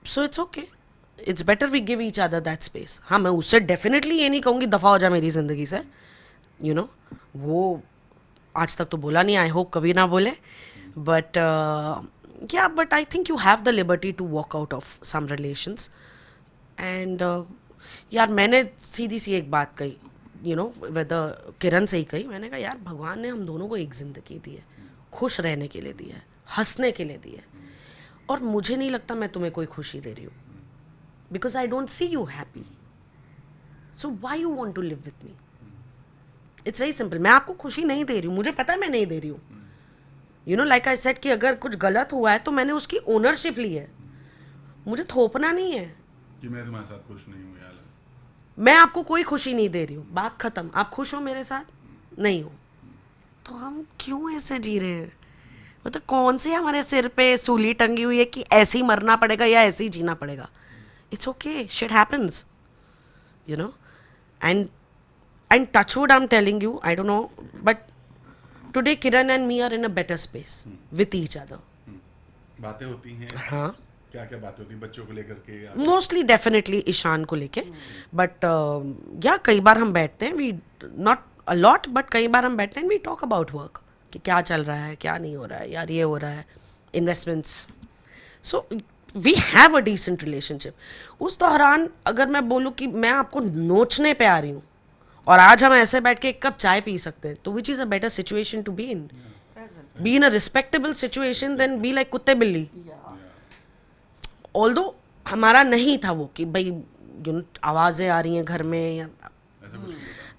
so it's okay, it's better we give each other that space. हाँ, मैं उससे definitely ये नहीं कहूँगी दफ़ा हो जा मेरी ज़िंदगी से, you know, वो आज तक तो बोला नहीं, I hope कभी ना बोले, but yeah, but I think you have the liberty to walk out of some relations, and यार मैंने सीधी सी एक बात कही, यू नो, वेदर किरण से ही कही, मैंने कहा यार भगवान ने हम दोनों को एक ज़िंदगी दी है, खुश रहने के लिए दी है, हंसने के लिए दी है, और मुझे नहीं लगता मैं तुम्हें कोई खुशी दे रही हूँ, because I don't see you happy, so why you want to live with me? It's very simple, मैं आपको खुशी नहीं दे रही हूँ, मुझे पता है मैं नहीं दे रही हूँ, you know, like I said कि अगर कुछ गलत हुआ है तो मैंने उसकी ओनरशिप ली है, मुझे थोपना नहीं है कि मैं तुम्हारे साथ खुश नहीं हूँ यार, मैं आपको कोई खुशी नहीं दे रही हूँ, बात खत्म। आप खुश हो मेरे साथ, नहीं हो, तो हम क्यों ऐसे जी रहे हैं? मतलब कौन सी हमारे सिर पे सूली टंगी हुई है कि ऐसे ही मरना पड़ेगा या ऐसे ही जीना पड़ेगा? It's okay, shit happens, you know, and touch wood I am telling you, I don't know, but today Kiran and me are in a better space with each other. बातें होती हैं. हाँ, क्या क्या बातें होती हैं बच्चों को लेकर के या मोस्टली डेफिनेटली ईशान को लेके. बट या कई बार हम बैठते हैं, we not a lot, but कई बार हम बैठते हैं, वी टॉक अबाउट वर्क कि क्या चल रहा है, क्या नहीं हो रहा है, यार ये हो रहा है, investments. So we have a decent relationship. उस दौरान अगर मैं बोलूँ कि मैं आपको नोचने पे आ रही हूँ और आज हम ऐसे बैठ के एक कप चाय पी सकते हैं, तो which is a better situation to be in. Be in a respectable situation then be like कुत्ते बिल्ली. ऑल्दो हमारा नहीं था वो कि भाई आवाज़ें आ रही हैं घर में yeah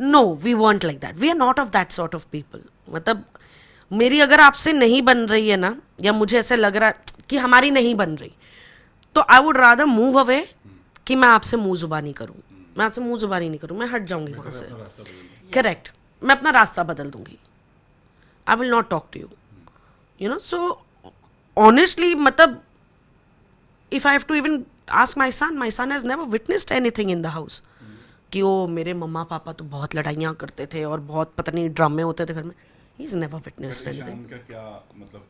no, we won't like that. We are not of that sort of people. मतलब मेरी अगर आपसे नहीं बन रही है ना, या मुझे ऐसे लग रहा है कि हमारी नहीं बन रही, तो I would rather move away कि मैं आपसे मुंह जुबानी करूं. मैं आपसे मुंह जुबानी नहीं करूं, मैं हट जाऊंगी वहां से. करेक्ट, मैं अपना रास्ता बदल दूंगी. I will not talk to you, you know. So honestly मतलब if I have to even ask my son has never witnessed anything in the house कि वो मेरे मम्मा पापा तो बहुत लड़ाइयाँ करते थे और बहुत पता नहीं ड्रामे होते थे घर में. He's never witnessed anything. का क्या मतलब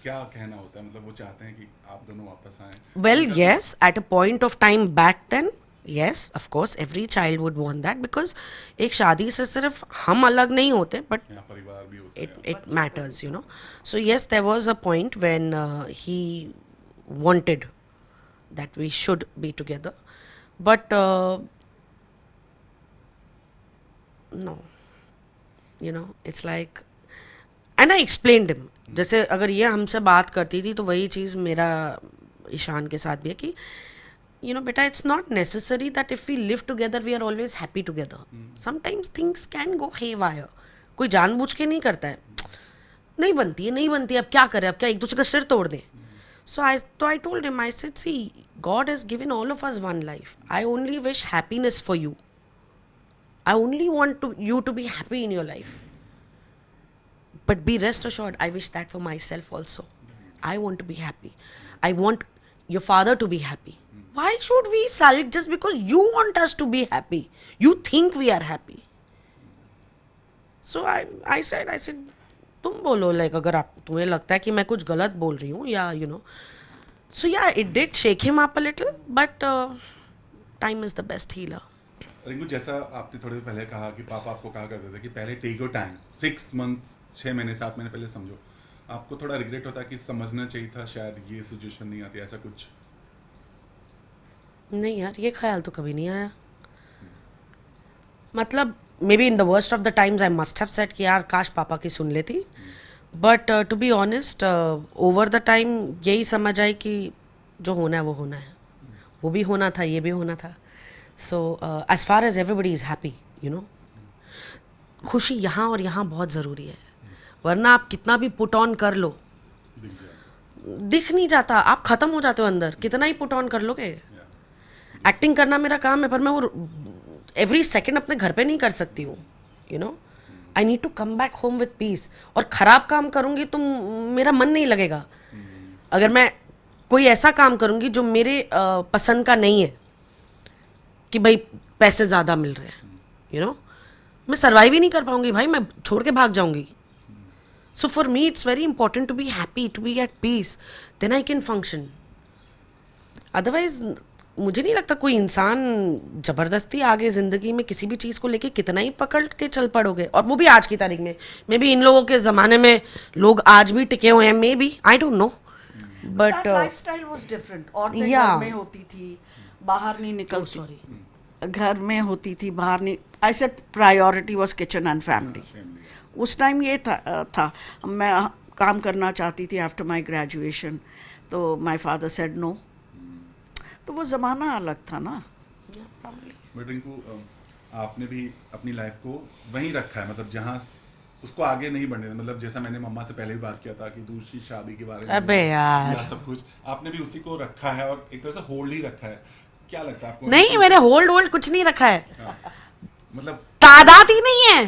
क्या कहना होता है, मतलब वो चाहते हैं कि आप दोनों वापस आएं. Well, yes, at a point of time back then, yes, of course, every child would want that because एक शादी से सिर्फ हम अलग नहीं होते, but यहाँ परिवार भी होता है. it matters, you know. So yes, there was a point when he wanted that we should be together, but no, you know, it's like, and I explained him. जैसे अगर ये हमसे बात करती थी तो वही चीज़ मेरा ईशान के साथ भी है कि you know beta, it's not necessary that if we live together we are always happy together. Sometimes things can go haywire. कोई जानबूझ के नहीं करता है, नहीं बनती है, अब क्या करें, अब क्या एक दूसरे का सिर तोड़ दें. So I told him, I said, see, God has given all of us one life. I only wish happiness for you. I only want you to be happy in your life. But be rest assured, I wish that for myself also. I want to be happy. I want your father to be happy. Why should we sulk just because you want us to be happy? You think we are happy. So I said, तुम बोलो, like अगर आप तुम्हें लगता है कि मैं कुछ गलत बोल रही हूँ या you know. So yeah it did shake him up a little, but time is the best healer. Rinku, जैसा आपने थोड़ी देर पहले कहा कि पापा आपको कहा करते थे कि पहले टेक योर टाइम, 6 मंथ्स, 6 महीने 7 महीने पहले समझो. आपको थोड़ा रिग्रेट होता है कि समझना चाहिए था, शायद ये सिचुएशन नहीं आती, ऐसा कुछ? नहीं यार, ये ख्याल तो कभी नहीं आया. मतलब maybe in the worst of the times I must have said कि यार काश पापा की सुन लेती. But to be honest, over the time यही समझ आई कि जो होना है वो होना है. वो भी होना था, ये भी होना था. So as far as everybody is happy, you know, खुशी यहाँ और यहाँ बहुत ज़रूरी है. वरना आप कितना भी पुट ऑन कर लो, दिख नहीं जाता, आप ख़त्म हो जाते हो अंदर. कितना ही पुट ऑन कर लोगे. एक्टिंग करना मेरा काम है, पर मैं वो एवरी सेकेंड अपने घर पे नहीं कर सकती हूँ, you know. I need to come back home with peace. और ख़राब काम करूँगी तो मेरा मन नहीं लगेगा. अगर मैं कोई ऐसा काम करूँगी जो मेरे पसंद का नहीं है, कि भाई पैसे ज़्यादा मिल रहे हैं, यू नो, मैं सर्वाइव ही नहीं कर पाऊँगी भाई, मैं छोड़ के भाग जाऊँगी. So for me it's very important to be happy, to be at peace, then I can function. Otherwise मुझे नहीं लगता कोई इंसान ज़बरदस्ती आगे ज़िंदगी में किसी भी चीज़ को लेके कितना ही पकड़ के चल पड़ोगे. और वो भी आज की तारीख में. मे बी इन लोगों के ज़माने में लोग आज भी टिके हुए हैं, may be, I don't know. But lifestyle was different. औरतें घर में होती थी, बाहर नहीं निकलती. सॉरी, घर में होती थी, बाहर नहीं. I said priority was kitchen and family. उस टाइम ये था. मैं काम करना चाहती थी आफ्टर माय ग्रेजुएशन, तो माय फादर सेड नो. तो वो ज़माना अलग था ना. बट रिंकू, आपने भी अपनी लाइफ को वहीं रखा है, मतलब जहाँ उसको आगे नहीं बढ़ने, मतलब जैसा मैंने मम्मा से पहले भी बात किया था कि दूसरी शादी के बारे में, अबे यार, सब कुछ आपने भी उसी को रखा है और एक तरह से होल्ड ही रखा है. क्या लगता है आपको? नहीं, मैंने होल्ड कुछ नहीं रखा है. मतलब तादाद ही नहीं है.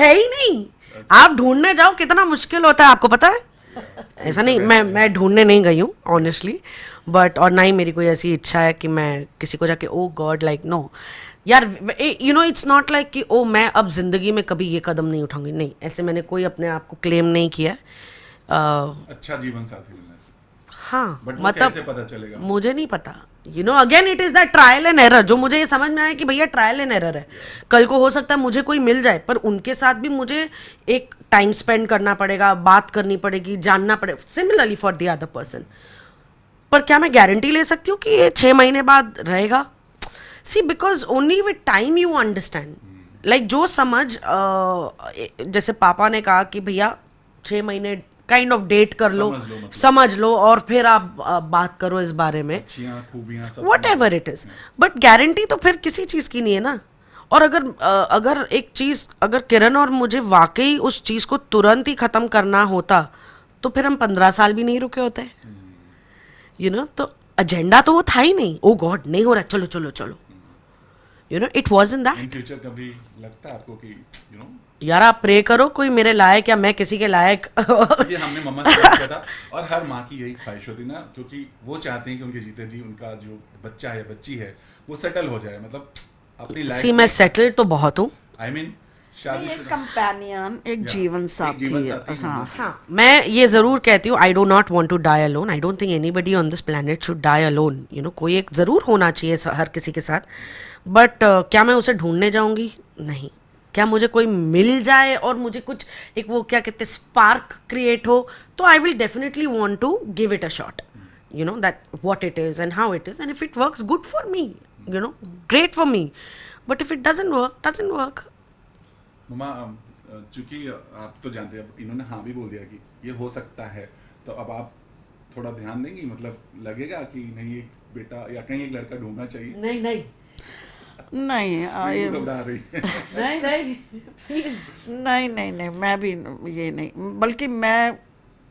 है ही नहीं. आप ढूंढने जाओ कितना मुश्किल होता है, आपको पता है. ऐसा नहीं, मैं ढूंढने नहीं गई हूँ ऑनेस्टली, बट और ना ही मेरी कोई ऐसी इच्छा है कि मैं किसी को जाके ओ गॉड लाइक नो. यार you know it's not like कि ओ मैं अब जिंदगी में कभी ये कदम नहीं उठाऊंगी, नहीं, ऐसे मैंने कोई अपने आप को क्लेम नहीं किया है। अच्छा जीवन साथी मिलना, हाँ बट मतलब कैसे पता चलेगा? मुझे नहीं पता, you know again it is that trial and error. जो मुझे ये समझ में आया कि भैया ट्रायल एंड एरर है, कल को हो सकता है मुझे कोई मिल जाए, पर उनके साथ भी मुझे एक टाइम स्पेंड करना पड़ेगा, बात करनी पड़ेगी, जानना पड़ेगा, similarly for the other person. पर क्या मैं गारंटी ले सकती हूँ कि ये 6 महीने बाद रहेगा? See because only with time you understand, like जो समझ जैसे पापा ने कहा कि भैया 6 महीने काइंड ऑफ डेट कर लो, समझ लो और फिर आप बात करो इस बारे में, what ever it is. But guarantee तो फिर किसी चीज़ की नहीं है ना। और अगर एक चीज़, अगर किरण और मुझे वाकई उस चीज़ को तुरंत ही ख़त्म करना होता तो फिर हम 15 साल भी नहीं रुके होते, यू नो। तो एजेंडा तो वो था ही नहीं, ओ गॉड नहीं हो रहा, चलो चलो चलो, you know it wasn't that. In future कभी लगता है आपको कि यू नो यार आप प्रे करो कोई मेरे लायक या मैं किसी के लायक ये हमने मम्मा से बात किया था, और हर माँ की यही ख्वाहिश होती ना, क्योंकि वो चाहते हैं कि उनके जीते जी उनका जो बच्चा है या बच्ची है वो सेटल हो जाए, मतलब अपनी लाइफ। सी मैं सेटल्ड तो बहुत हूँ, आई मीन शादी एक कंपेनियन, एक जीवन साथी है। हाँ, हाँ, मैं ये ज़रूर कहती हूँ, I do not want to die alone, I don't think anybody on this planet should die alone, you know. कोई एक ज़रूर होना चाहिए हर किसी के साथ, बट क्या मैं उसे ढूंढने जाऊँगी? नहीं। क्या मुझे कोई मिल जाए और मुझे कुछ एक वो क्या कहते हैं स्पार्क क्रिएट हो, तो I will definitely want to give it a shot, you know that what it is and how it is, and if it works good for me, you know great for me, but if it doesn't work. मम्मा चूंकि आप तो जानते हैं, अब इन्होंने हाँ भी बोल दिया कि ये हो सकता है, तो अब आप थोड़ा ध्यान देंगी, मतलब लगेगा कि नहीं एक बेटा या कहीं एक लड़का ढूंढना चाहिए? नहीं नहीं नहीं घबरा रही है। नहीं नहीं नहीं नहीं, मैं भी ये नहीं, बल्कि मैं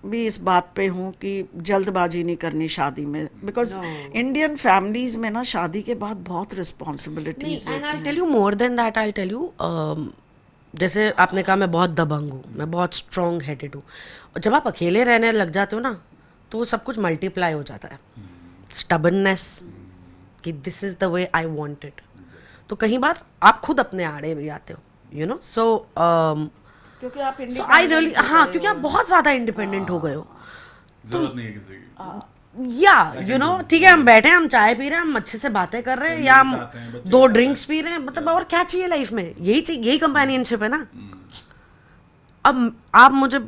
भी इस बात पे हूँ कि जल्दबाजी नहीं करनी शादी में, बिकॉज इंडियन फैमिलीज में ना शादी के बाद बहुत रिस्पॉन्सिबिलिटीज एंड आई होती हैं। Tell you more than that, I tell you जैसे आपने कहा मैं बहुत दबंग हूँ, मैं बहुत स्ट्रॉन्ग हेडेड हूँ, और जब आप अकेले रहने लग जाते हो ना तो वो सब कुछ मल्टीप्लाई हो जाता है। स्टबर्ननेस कि this is the way I want it, तो कई बार आप खुद अपने आड़े भी आते हो, यू नो। सो क्योंकि आप आई रियली, हाँ, क्योंकि आप बहुत ज़्यादा इंडिपेंडेंट हो गए हो, जरूरत नहीं है किसी की। या यू नो ठीक है, हम बैठे हैं, हम चाय पी रहे हैं, हम अच्छे से बातें कर रहे हैं, या हम 2 ड्रिंक्स पी रहे हैं, मतलब और क्या चाहिए लाइफ में? यही चाहिए, यही कंपेनियनशिप है ना। अब आप मुझे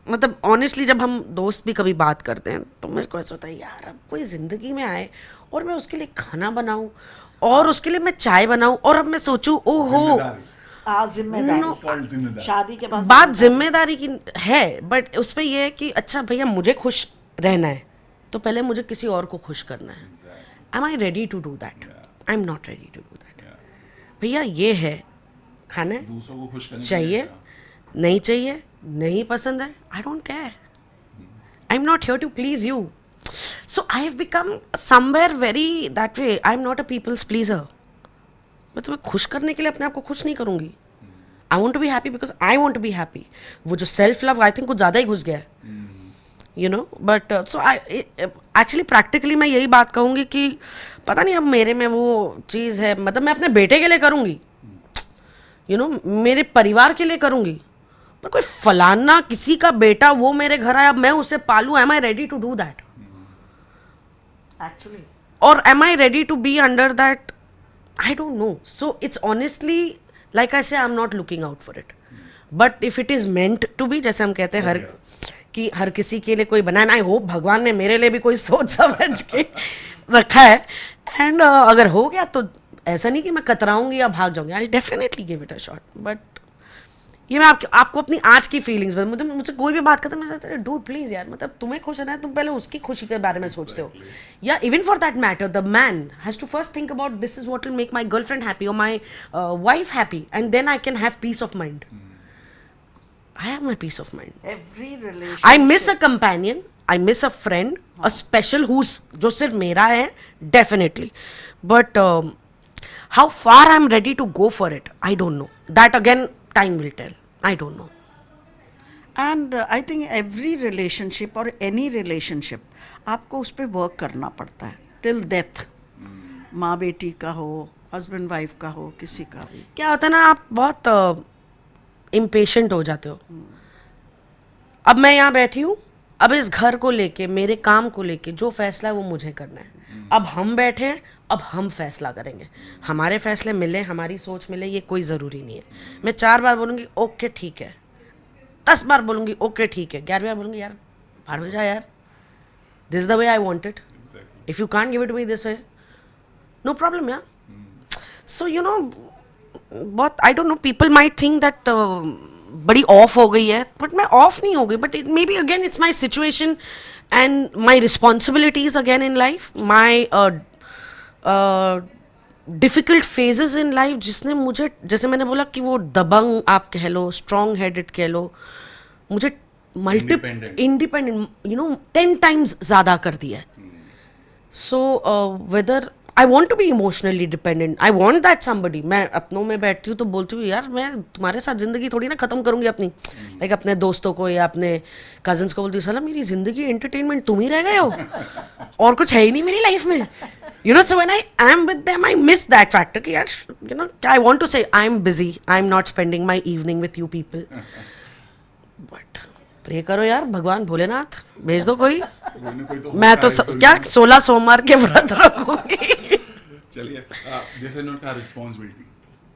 मतलब ऑनेस्टली जब हम दोस्त भी कभी बात करते हैं तो मेरे को ऐसा होता है यार अब कोई ज़िंदगी में आए और मैं उसके लिए खाना बनाऊं और उसके लिए मैं चाय बनाऊं, और अब मैं सोचूं ओहो जिम्मेदारी शादी के बाद बात जिम्मेदारी की है, बट उसमें यह है कि अच्छा भैया मुझे खुश रहना है तो पहले मुझे किसी और को खुश करना है। Am I ready to do that? I am not ready to do that. भैया ये है, खाना है, दूसरों को खुश करने चाहिए, नहीं चाहिए, नहीं पसंद है, I don't care, I am not here to please you. So I have become somewhere very that way, I am not a people's pleaser. मैं तुम्हें खुश करने के लिए अपने आप को खुश नहीं करूंगी। I want to be happy because I want to be happy. वो जो सेल्फ लव आई थिंक कुछ ज़्यादा ही घुस गया है, you no. But so I actually practically मैं यही बात कहूँगी कि पता नहीं अब मेरे में वो चीज़ है, मतलब मैं अपने बेटे के लिए करूँगी, यू नो, मेरे परिवार के लिए करूँगी, पर कोई फलाना किसी का बेटा वो मेरे घर आया, अब मैं उसे पालूँ, am I ready to do that actually, और am I ready to be under that? I don't know. So it's honestly, like I say, I'm not looking out for it. But if it is meant to be, जैसे हम कहते हैं हर किसी के लिए कोई बनाया, आई होप भगवान ने मेरे लिए भी कोई सोच समझ के रखा है, एंड अगर हो गया तो ऐसा नहीं कि मैं कतराऊंगी या भाग जाऊंगी, I definitely give it a shot. But ये मैं आपको अपनी आज की फीलिंग्स बता, मुझे कोई भी बात करता है मैं डूड प्लीज यार, मतलब तुम्हें खुश रहना है, तुम पहले उसकी खुशी के बारे में सोचते हो, या even for that matter the man has to first think about this is what will make my girlfriend happy और my wife happy, and then I can have peace of mind. I have my peace of mind. Every relation, I miss a companion, I miss a friend, a special who's जो सिर्फ मेरा है, definitely, but how far I am ready to go for it I don't know, that again time will tell, I don't know. And I think every relationship और any relationship आपको उस पर work करना पड़ता है टिल डेथ, माँ बेटी का हो, हस्बैंड वाइफ का हो, किसी का भी। क्या होता है ना, आप बहुत इम्पेशेंट हो जाते हो। अब मैं यहाँ बैठी हूँ, अब इस घर को लेके, मेरे काम को लेके जो फैसला है वो मुझे करना है। अब हम बैठे हैं, अब हम फैसला करेंगे, हमारे फैसले मिले, हमारी सोच मिले, ये कोई ज़रूरी नहीं है। मैं 4 बार बोलूँगी ओके ठीक है, 10 बार बोलूँगी ओके ठीक है, 11 बार बोलूँगी यार भाड़ में जा यार, this is the way I want it, if you can't give it me this way, no problem यार। सो यू नो, बहुत I don't know, people might think that बड़ी ऑफ हो गई है, बट मैं ऑफ नहीं हो गई, but maybe again it's my situation and my responsibilities again in life, my difficult phases in life, जिसने मुझे, जैसे मैंने बोला कि वो दबंग आप कह लो, स्ट्रॉन्ग हेडेड कह लो, मुझे इंडिपेंडेंट 10 टाइम्स ज़्यादा कर दिया है। So whether I want to be emotionally dependent, I want that somebody, मैं अपनों में बैठती हूँ तो बोलती हूँ यार मैं तुम्हारे साथ ज़िंदगी थोड़ी ना ख़त्म करूँगी अपनी, लाइक अपने दोस्तों को या अपने कजन्स को बोलती हूँ साला मेरी ज़िंदगी एंटरटेनमेंट तुम ही रह गए हो और कुछ है ही नहीं मेरी लाइफ में, you know, so when I am with them I miss that factor कि यार you know, I want to say I'm busy, I'm not spending my evening with you people, but pray करो यार भगवान भोलेनाथ भेज दो कोई मैं तो क्या 16 सोमवार के व्रत रखूंगी। चलिए, जैसे नोट का रिस्पॉन्सिबिलिटी,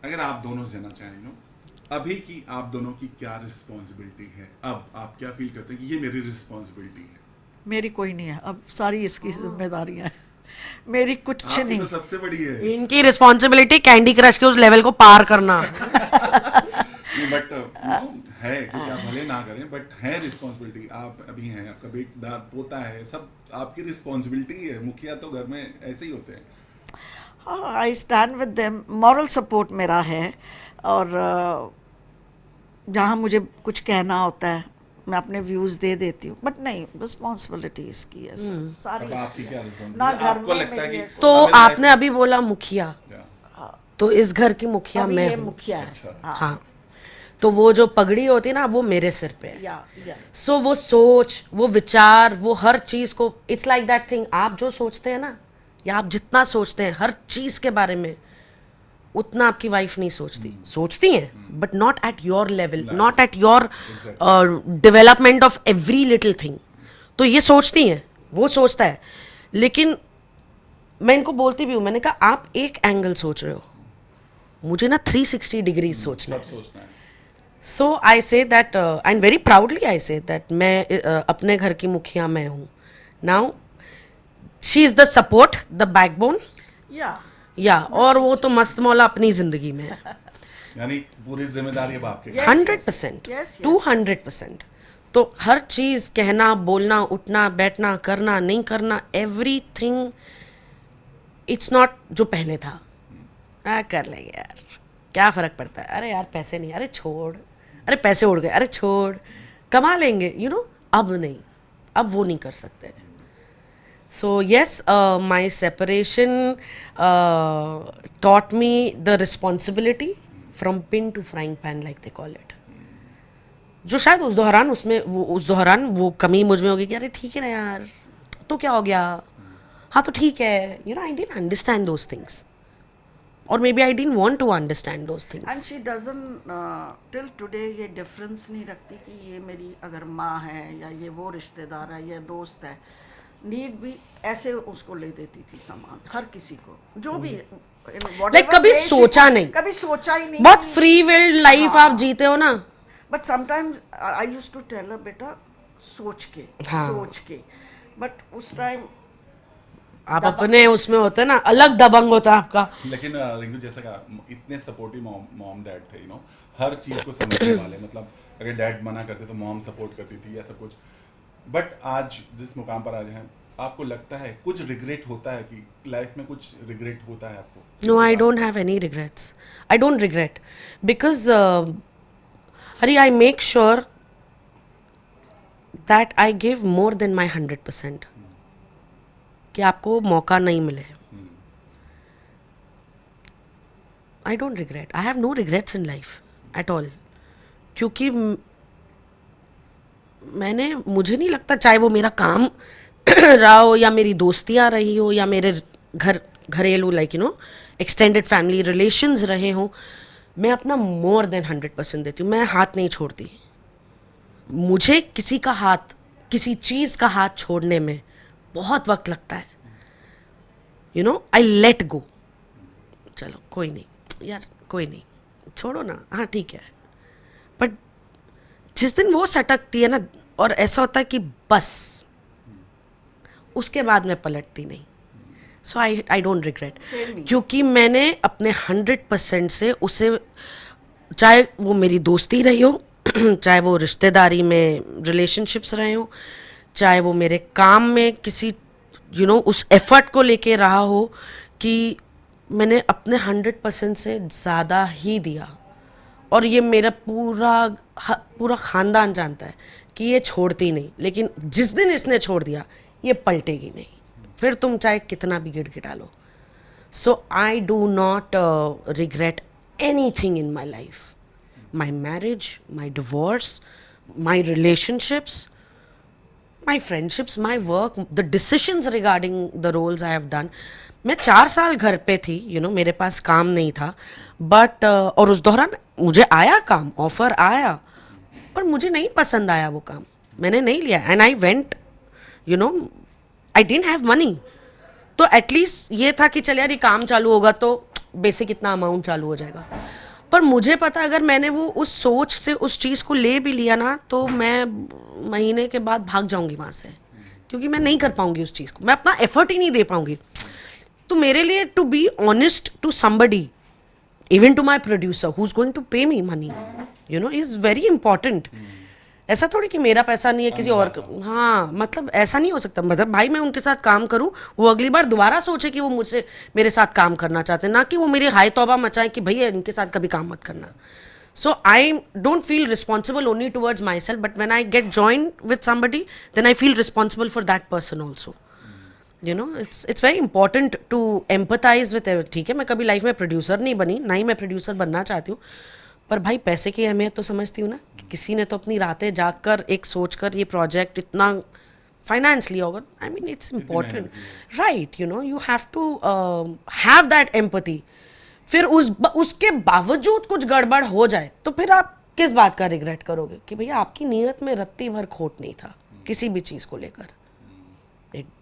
अगर आप दोनों से जाना चाहें, नो अभी की आप दोनों की क्या रिस्पॉन्सिबिलिटी है, अब आप क्या फील करते हैं कि ये मेरी रिस्पॉन्सिबिलिटी है? मेरी कोई नहीं है, अब सारी इसकी जिम्मेदारियां हैं, मेरी कुछ नहीं। तो सबसे बड़ी है इनकी रिस्पॉन्सिबिलिटी कैंडी क्रश के उस लेवल को पार करना। बट है कि आप भले ना करें, बट है रिस्पॉन्सिबिलिटी, आप अभी हैं, आपका बेटा पोता है, सब आपकी रिस्पॉन्सिबिलिटी है, मुखिया तो घर में ऐसे ही होते हैं। हाँ, I stand with them, moral support मेरा है, और जहाँ मुझे कुछ कहना होता है मैं अपने व्यूज़ दे देती हूँ, बट नहीं रिस्पॉन्सिबिलिटी इसकी है सारी। आपकी क्या रिस्पॉन्सिबिलिटी ना घर आपको में लगता है मेरी कि तो आपने अभी बोला मुखिया, तो इस घर की मुखिया अभी मैं ये हूँ। मुखिया है। हाँ, तो वो जो पगड़ी होती है ना वो मेरे सिर पे है। या सो वो सोच, वो विचार, वो हर चीज को, इट्स लाइक दैट थिंग, आप जो सोचते हैं ना, या आप जितना सोचते हैं हर चीज के बारे में, उतना आपकी वाइफ नहीं सोचती। सोचती हैं but not at your level, not at your development of every little thing. तो ये सोचती हैं, वो सोचता है, लेकिन मैं इनको बोलती भी हूँ, मैंने कहा आप एक एंगल सोच रहे हो, मुझे ना 360 डिग्रीज सोचना है। So I say that and very proudly I say that मैं अपने घर की मुखिया मैं हूँ। Now she is the support, the backbone, या और वो तो मस्त मौला अपनी जिंदगी में है। यानी पूरी जिम्मेदारी अब आपके। 100%, 200%। तो हर चीज, कहना, बोलना, उठना, बैठना, करना, नहीं करना, एवरीथिंग, इट्स नॉट जो पहले था कर लेंगे यार, क्या फर्क पड़ता है, अरे यार पैसे नहीं, अरे छोड़, अरे पैसे उड़ गए, अरे छोड़, कमा लेंगे, यू नो। अब नहीं, अब वो नहीं कर सकते। So yes, my separation taught me the responsibility from pin to frying pan, like they call it. जो शायद उस दौरान वो कमी मुझ में होगी कि अरे ठीक है ना यार, तो क्या हो गया, हाँ तो ठीक है, you know, I didn't understand those things, or maybe I didn't want to understand those things. And she doesn't till today ये डिफरेंस नहीं रखती कि ये मेरी अगर माँ है या ये वो रिश्तेदार है या दोस्त है, नीड भी ऐसे उसको ले देती थी सामान, हर किसी को जो भी, Like कभी सोचा नहीं, कभी सोचा ही नहीं, बहुत फ्री विल्ड लाइफ आप जीते हो ना। But sometimes I used to tell her बेटा सोच के, बट उस टाइम आप अपने उसमें होते ना, अलग दबंग होता है आपका। लेकिन रिंकू जैसा कहा, इतने सपोर्टिव मॉम डैड थे, यू नो, हर चीज को समझने वाले, मतलब अगर डैड मना करते तो मॉम सपोर्ट करती थी, या सब कुछ। बट आज जिस मुकाम पर आज हैं, आपको लगता है कुछ रिग्रेट होता है कि लाइफ में कुछ रिग्रेट होता है आपको? No, I don't have any regrets. I don't regret because Hari, I make sure that I give more than my 100%. कि आपको मौका नहीं मिले। I don't regret. I have no regrets in life at all. क्योंकि मुझे नहीं लगता, चाहे वो मेरा काम रहा हो या मेरी दोस्तियाँ रही हो या मेरे घर घरेलू like you no extended family relations रहे हों, मैं अपना मोर देन 100% देती हूँ. मैं हाथ नहीं छोड़ती. मुझे किसी का हाथ, किसी चीज़ का हाथ छोड़ने में बहुत वक्त लगता है. You know I let go. चलो कोई नहीं यार, कोई नहीं, छोड़ो ना, हाँ ठीक है. बट जिस दिन वो सटकती है ना, और ऐसा होता है कि बस उसके बाद मैं पलटती नहीं. सो आई डोंट रिग्रेट, क्योंकि मैंने अपने 100% से उसे, चाहे वो मेरी दोस्ती रही हो, चाहे वो रिश्तेदारी में रिलेशनशिप्स रहे हो, चाहे वो मेरे काम में किसी यू नो उस एफर्ट को लेके रहा हो, कि मैंने अपने 100% से ज़्यादा ही दिया. और ये मेरा पूरा ख़ानदान जानता है कि ये छोड़ती नहीं. लेकिन जिस दिन इसने छोड़ दिया, ये पलटेगी नहीं. फिर तुम चाहे कितना भी गिड़गिड़ा लो. So I do not regret anything in my life. My marriage, my divorce, my relationships, my friendships, my work, the decisions regarding the roles I have done. मैं 4 साल घर पे थी, you know, मेरे पास काम नहीं था, बट और उस दौरान मुझे आया काम, ऑफर आया, पर मुझे नहीं पसंद आया वो काम, मैंने नहीं लिया. And I went, you know, I didn't have money. तो एटलीस्ट ये था कि चल यार ये काम चालू होगा तो बेसिक इतना अमाउंट चालू हो जाएगा. पर मुझे पता, अगर मैंने वो उस सोच से उस चीज़ को ले भी लिया ना, तो मैं महीने के बाद भाग जाऊंगी वहाँ से, क्योंकि मैं नहीं कर पाऊंगी उस चीज़ को, मैं अपना एफर्ट ही नहीं दे पाऊंगी. तो मेरे लिए to be honest to somebody, even to my producer who is going to pay me money, you know, is very important. ऐसा थोड़ी कि मेरा पैसा नहीं है किसी और का. हाँ, मतलब ऐसा नहीं हो सकता. मतलब भाई मैं उनके साथ काम करूं, वो अगली बार दोबारा सोचे कि वो मुझसे मेरे साथ काम करना चाहते हैं, ना कि वो मेरी हाई तौबा मचाएं कि भैया इनके साथ कभी काम मत करना. So I don't feel responsible only towards myself, but when I get join with somebody, then I feel responsible for that person also. You know, it's very important to empathize with. ठीक है, मैं कभी life में producer नहीं बनी, ना ही मैं producer बनना चाहती हूँ, पर भाई पैसे की अहमियत तो समझती हूँ ना, कि किसी ने तो अपनी रातें जागकर एक सोचकर ये प्रोजेक्ट इतना फाइनेंस लिया होगा. I mean it's important, right? You know, you have to have that empathy. फिर उसके बावजूद कुछ गड़बड़ हो जाए तो फिर आप किस बात का रिग्रेट करोगे कि भैया आपकी नीयत में रत्ती भर खोट नहीं था किसी भी चीज़ को लेकर.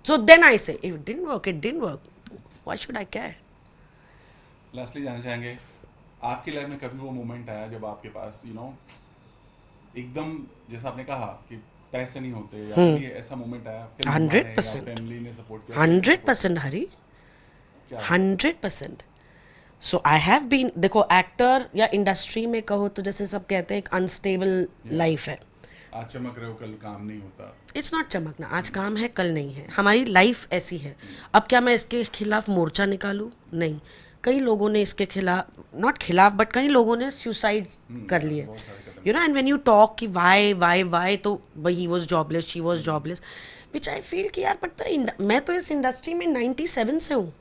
सो देन आई से if it didn't work, it didn't work, why should I care. Lastly जानना चाहेंगे, आपकी लाइफ में कभी वो मोमेंट आया जब आपके पास यू नो एकदम, जैसा आपने कहा कि पैसे नहीं होते, या कोई ऐसा मोमेंट आया 100%, फैमिली ने सपोर्ट किया? 100% हरी, 100%. सो आई हैव बीन, देखो एक्टर या इंडस्ट्री में कहो तो जैसे सब कहते हैं एक अनस्टेबल लाइफ है. आज चमक रहे हो, कल काम नहीं होता. इट्स नॉट चमकना, आज काम है कल नहीं है. हमारी लाइफ ऐसी है. अब क्या मैं इसके खिलाफ मोर्चा निकालूं? नहीं. कई लोगों ने इसके खिलाफ, नॉट खिलाफ, बट कई लोगों ने सुसाइड कर लिए. You know, and when you talk कि वाई, तो he was jobless, she was jobless, which I feel कि यार बट मैं तो इस इंडस्ट्री में 97 से हूँ,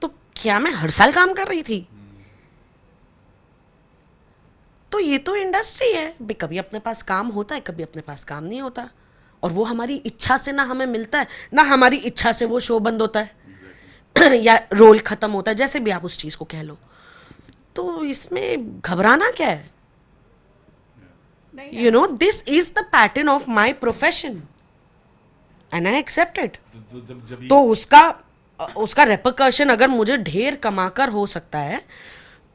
तो क्या मैं हर साल काम कर रही थी? तो ये तो इंडस्ट्री है भाई, कभी अपने पास काम होता है, कभी अपने पास काम नहीं होता, और वो हमारी इच्छा से ना हमें मिलता है, ना हमारी इच्छा से वो शो बंद होता है या रोल खत्म होता है, जैसे भी आप उस चीज को कह लो. तो इसमें घबराना क्या है? You know, this is the pattern of my profession and I accept it. तो उसका रेपरकशन अगर मुझे ढेर कमाकर हो सकता है,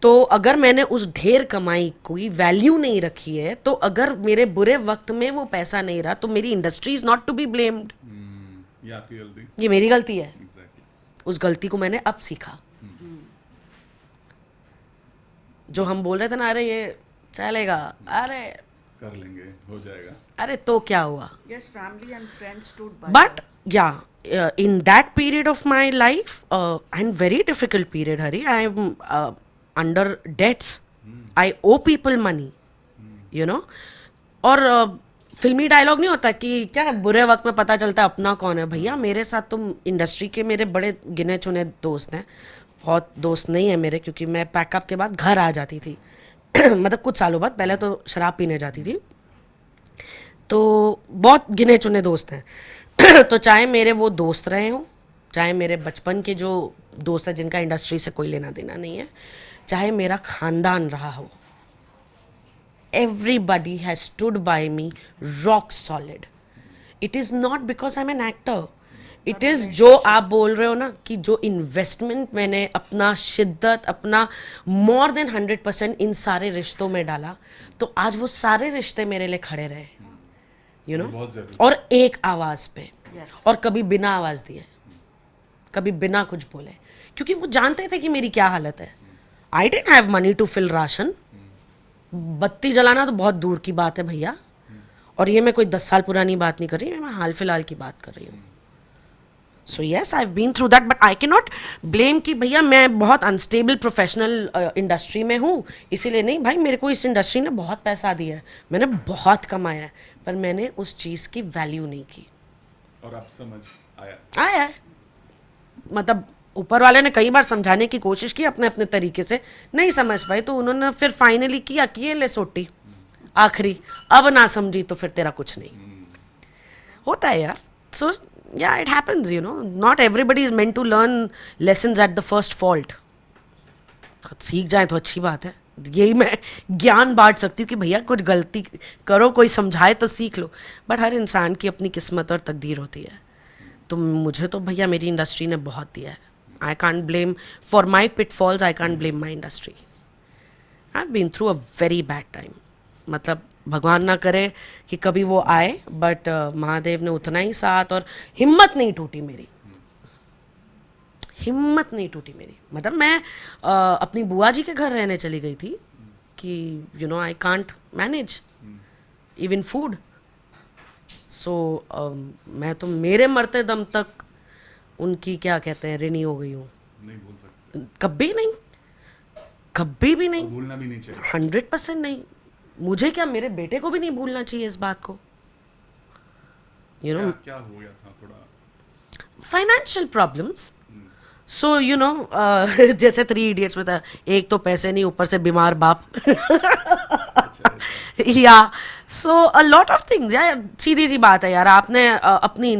तो अगर मैंने उस ढेर कमाई कोई वैल्यू नहीं रखी है, तो अगर मेरे बुरे वक्त में वो पैसा नहीं रहा, तो मेरी industry is not to be blamed. ये आपकी गलती, ये मेरी गलती है. उस गलती को मैंने अब सीखा. जो हम बोल रहे थे ना, अरे ये चलेगा, अरे कर लेंगे, हो जाएगा, अरे तो क्या हुआ? Yes, family and friends stood by. But yeah, in that period of my life, and very difficult period, Hari, I am under debts. I owe people money. You know, और फिल्मी डायलॉग नहीं होता कि क्या बुरे वक्त में पता चलता है अपना कौन है. भैया मेरे साथ तुम इंडस्ट्री के मेरे बड़े गिने चुने दोस्त हैं, बहुत दोस्त नहीं है मेरे, क्योंकि मैं पैकअप के बाद घर आ जाती थी मतलब कुछ सालों बाद. पहले तो शराब पीने जाती थी, तो बहुत गिने चुने दोस्त हैं तो चाहे मेरे वो दोस्त रहे हों चाहे मेरे बचपन के जो दोस्त हैं जिनका इंडस्ट्री से कोई लेना देना नहीं है, चाहे मेरा खानदान रहा हो, everybody has stood by me rock solid. It is not because I'm an actor. It is जो आप बोल रहे हो ना कि जो इन्वेस्टमेंट मैंने अपना शिद्दत, अपना मोर देन 100% इन सारे रिश्तों में डाला, तो आज वो सारे रिश्ते मेरे लिए खड़े रहे, यू नो, और एक आवाज़ पे, और कभी बिना आवाज़ दिए, कभी बिना कुछ बोले, क्योंकि वो जानते थे कि मेरी क्या हालत है. I didn't have money to fill ration. बत्ती जलाना तो बहुत दूर की बात है भैया, और ये मैं कोई 10 साल पुरानी बात नहीं कर रही, मैं हाल फिलहाल की बात कर रही हूँ. So yes, I have been through that, but I can नॉट ब्लेम कि भैया मैं बहुत अनस्टेबल प्रोफेशनल इंडस्ट्री में हूँ इसीलिए. नहीं भाई, मेरे को इस इंडस्ट्री ने बहुत पैसा दिया है, मैंने बहुत कमाया है, पर मैंने उस चीज़ की वैल्यू नहीं की. और अब समझ आया है, मतलब ऊपर वाले ने कई बार समझाने की कोशिश की, अपने अपने तरीके से नहीं समझ पाए, तो उन्होंने फिर फाइनली किया कि ये ले सोटी आखिरी, अब ना समझी तो फिर तेरा कुछ नहीं. होता है यार. So yeah it happens, you know, not everybody is meant to learn lessons at the first fault. सीख जाए तो अच्छी बात है, यही मैं ज्ञान बांट सकती हूँ कि भैया कुछ गलती करो, कोई समझाए तो सीख लो, बट हर इंसान की अपनी किस्मत और तकदीर होती है. तो मुझे तो भैया मेरी इंडस्ट्री ने बहुत दिया है. I can't blame for my pitfalls, I can't blame my industry. I have been through a very bad time. मतलब भगवान ना करे कि कभी वो आए, बट महादेव ने उतना ही साथ, और हिम्मत नहीं टूटी मेरी, हिम्मत नहीं टूटी मेरी. मतलब मैं अपनी बुआ जी के घर रहने चली गई थी कि you know I can't manage even food. So मैं तो मेरे मरते दम तक उनकी क्या कहते हैं ऋणी हो गई हूँ. नहीं भूल सकते, कभी नहीं, कभी भी नहीं, भूलना भी नहीं चाहिए. 100% नहीं. मुझे क्या, मेरे बेटे को भी नहीं भूलना चाहिए इस बात को. यू नो, क्या हो गया था? थोड़ा financial problems. So you no, जैसे 3 इडियट्स में था, एक तो पैसे नहीं, ऊपर से बीमार बाप. या सो अ लॉट ऑफ थिंग्स यार. सीधी सी बात है यार, आपने अपनी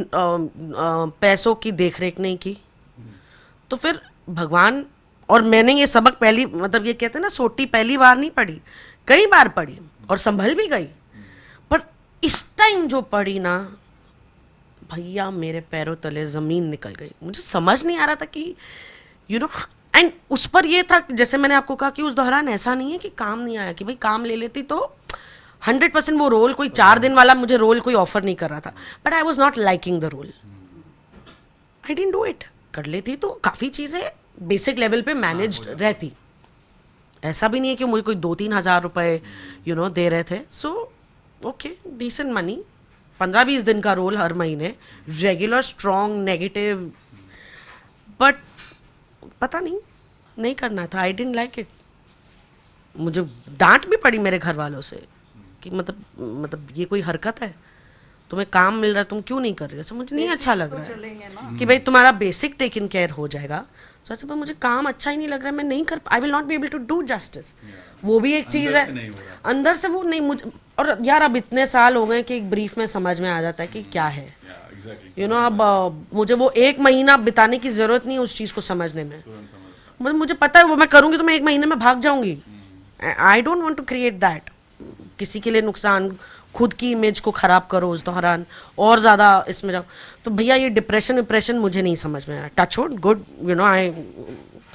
पैसों की देखरेख नहीं की, तो फिर भगवान, और मैंने ये सबक पहली, मतलब ये कहते हैं ना, सोटी पहली बार नहीं पड़ी, कई बार पड़ी और संभल भी गई, पर इस टाइम जो पड़ी ना भैया, मेरे पैरों तले ज़मीन निकल गई. मुझे समझ नहीं आ रहा था कि यू नो, एंड उस पर ये था, जैसे मैंने आपको कहा कि उस दौरान ऐसा नहीं है कि काम नहीं आया, कि भाई काम ले लेती तो 100% वो रोल, कोई 4 दिन वाला मुझे रोल कोई ऑफर नहीं कर रहा था, but I was not liking the role. I didn't do it. कर लेती तो काफ़ी चीज़ें बेसिक लेवल पे मैनेज रहती. ऐसा भी नहीं है कि मुझे कोई 2-3 हज़ार रुपए यू नो दे रहे थे. सो ओके, डिसेंट मनी, 15-20 दिन का रोल हर महीने, रेगुलर स्ट्रॉन्ग नेगेटिव, बट पता नहीं करना था. I didn't like it. मुझे डांट भी पड़ी मेरे घर वालों से कि मतलब ये कोई हरकत है, तुम्हें काम मिल रहा है, तुम क्यों नहीं कर रही हो. मुझे नहीं अच्छा लग रहा है कि भाई तुम्हारा बेसिक टेकन केयर हो जाएगा. तो ऐसे पर मुझे काम अच्छा ही नहीं लग रहा है, मैं नहीं कर, I will not be able to do justice. वो भी एक चीज़ है, अंदर से वो नहीं मुझे. और यार अब इतने साल हो गए कि एक ब्रीफ में समझ में आ जाता है कि क्या है, यू नो. अब मुझे वो 1 महीना बिताने की ज़रूरत नहीं है उस चीज़ को समझने में. मतलब मुझे पता है वो मैं करूँगी तो मैं 1 महीने में भाग जाऊँगी. I don't want to create that. किसी के लिए नुकसान, खुद की इमेज को ख़राब करो उस दौरान, और ज़्यादा इसमें जाओ. तो भैया ये डिप्रेशन मुझे नहीं समझ में आया. Touch wood, good, you know, I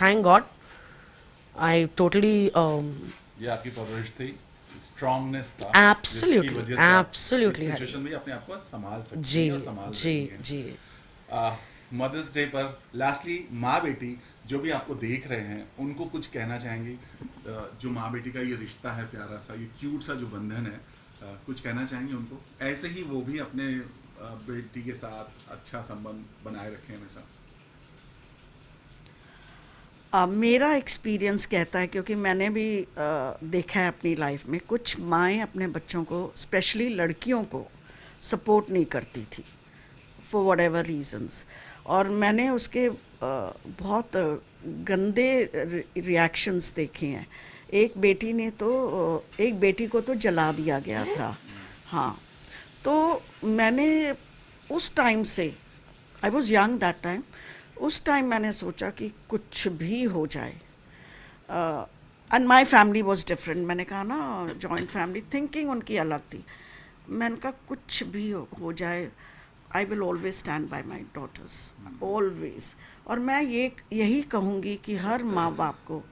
thank God, I totally. ये आपकी परवरिश थी, स्ट्रांगनेस था, एब्सोल्युटली, एब्सोल्युटली सिचुएशन में अपने आप को संभाल सकती जी, है और संभाल जी, रही है. जी. मदर्स डे पर लास्टली, माँ बेटी जो भी आपको देख रहे हैं, उनको कुछ कहना चाहेंगे? जो माँ बेटी का ये रिश्ता है प्यारा सा, ये क्यूट सा जो बंधन है, कुछ कहना चाहेंगे उनको? ऐसे ही वो भी अपने बेटी के साथ अच्छा संबंध बनाए रखें हमेशा. मेरा एक्सपीरियंस कहता है, क्योंकि मैंने भी देखा है अपनी लाइफ में, कुछ माएँ अपने बच्चों को, स्पेशली लड़कियों को, सपोर्ट नहीं करती थी फॉर वट एवर रीजन्स. और मैंने उसके बहुत गंदे रिएक्शंस देखे हैं. एक बेटी को तो जला दिया गया था. हाँ, तो मैंने उस टाइम से, I was young that time, उस टाइम मैंने सोचा कि कुछ भी हो जाए, and my family was different. मैंने कहा ना, जॉइंट फैमिली, थिंकिंग उनकी अलग थी. मैंने कहा कुछ भी हो जाए, I will always stand by my daughters, always. और मैं यही कहूँगी कि हर माँ बाप को,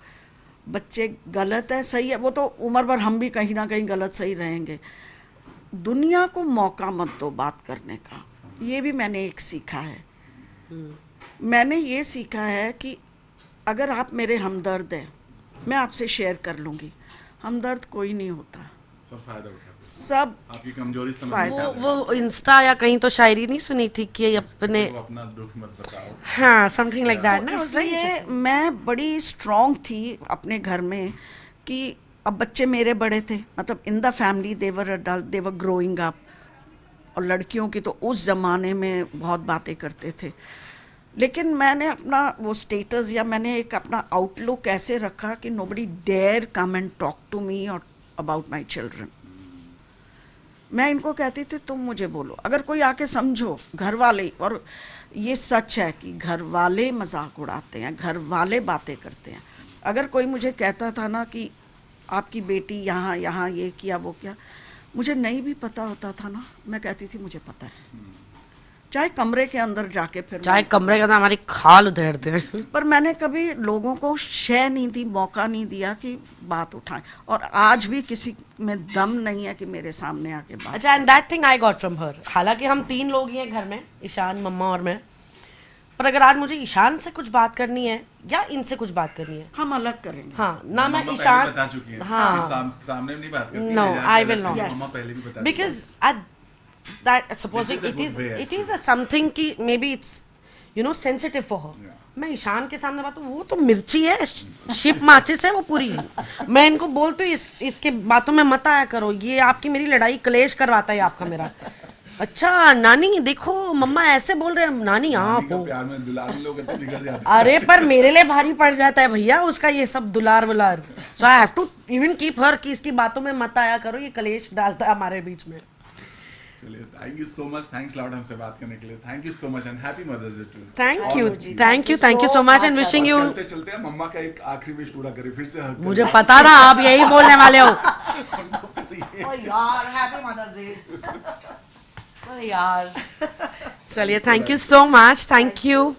बच्चे गलत है सही है, वो तो उम्र भर हम भी कहीं ना कहीं गलत सही रहेंगे, दुनिया को मौका मत दो बात करने का. ये भी मैंने एक सीखा है. मैंने ये सीखा है कि अगर आप मेरे हमदर्द हैं, मैं आपसे शेयर कर लूँगी. हमदर्द कोई नहीं होता, सब फायदा उठाते हैं, सब आपकी कमजोरी समझ फायदा. वो इंस्टा या कहीं तो शायरी नहीं सुनी थी कि अपने, वो अपना दुख मत बताओ. हाँ समथिंग लाइक दैट ना. इसलिए मैं बड़ी स्ट्रॉन्ग थी अपने घर में कि अब बच्चे मेरे बड़े थे, मतलब in the family they were adult, they were growing up. और लड़कियों की तो उस ज़माने में बहुत बातें करते थे, लेकिन मैंने अपना वो स्टेटस या मैंने एक अपना आउटलुक ऐसे रखा कि nobody dare come and talk to me और अबाउट माई चिल्ड्रन. मैं इनको कहती थी तुम मुझे बोलो, अगर कोई आके समझो, घर वाले. और ये सच है कि घर वाले मजाक उड़ाते हैं, घर वाले बातें करते हैं. अगर कोई मुझे कहता था ना कि आपकी बेटी यहाँ यहाँ ये किया वो किया, मुझे नहीं भी पता होता था ना, मैं कहती थी मुझे पता है, चाहे कमरे के अंदर जाके फिर चाहे कमरे के अंदर हमारी खाल उधेड़ते हैं. पर मैंने कभी लोगों को शय नहीं दी, मौका नहीं दिया कि बात उठाएं. और आज भी किसी में दम नहीं है कि मेरे सामने आके बात. अच्छा, and that thing I got from her. हालांकि हम 3 लोग ही हैं घर में, ईशान, मम्मा और मैं, पर अगर आज मुझे ईशान से कुछ बात करनी है या इनसे कुछ बात करनी है, हम अलग करेंगे. हाँ ना, मैं मम्मा ईशान, पहले बता चुकी हैं. हाँ, सामने नहीं बात करती. No, ले जाके I will अलग से not. मम्मा पहले भी बता because at that supposing This is a it is good way, it is a something कि maybe it's you know sensitive for her. Yeah. मैं ईशान के सामने बात, वो तो मिर्ची है, शिप माचिस है वो पूरी. मैं इनको बोलती हूँ इसके बातों में मत आया करो, ये आपकी मेरी लड़ाई क्लेश करवाता है आपका मेरा. अच्छा नानी देखो मम्मा ऐसे बोल रहे हैं, नानी हाँ का हो. प्यार में दुलार लोग तो बिगड़ जाते हैं. अरे पर मेरे लिए भारी पड़ जाता है भैया उसका ये सब दुलार वुलार. So I have to even keep her कि इसकी बातों में मत आया करो, ये कलेश डालता है हमारे बीच में. चलिए, thank you so much, thanks lot हमसे बात करने के लिए. Thank you so much and happy Mother's Day too. Thank you so much and wishing you. चलते चलते मम्मा का एक आखिरी विश पूरा करें, फिर से हक करें. मुझे पता था आप यही बोलने वाले हो. यार हैप्पी मदर्स डे. यार चलिए, thank you so much, thank you.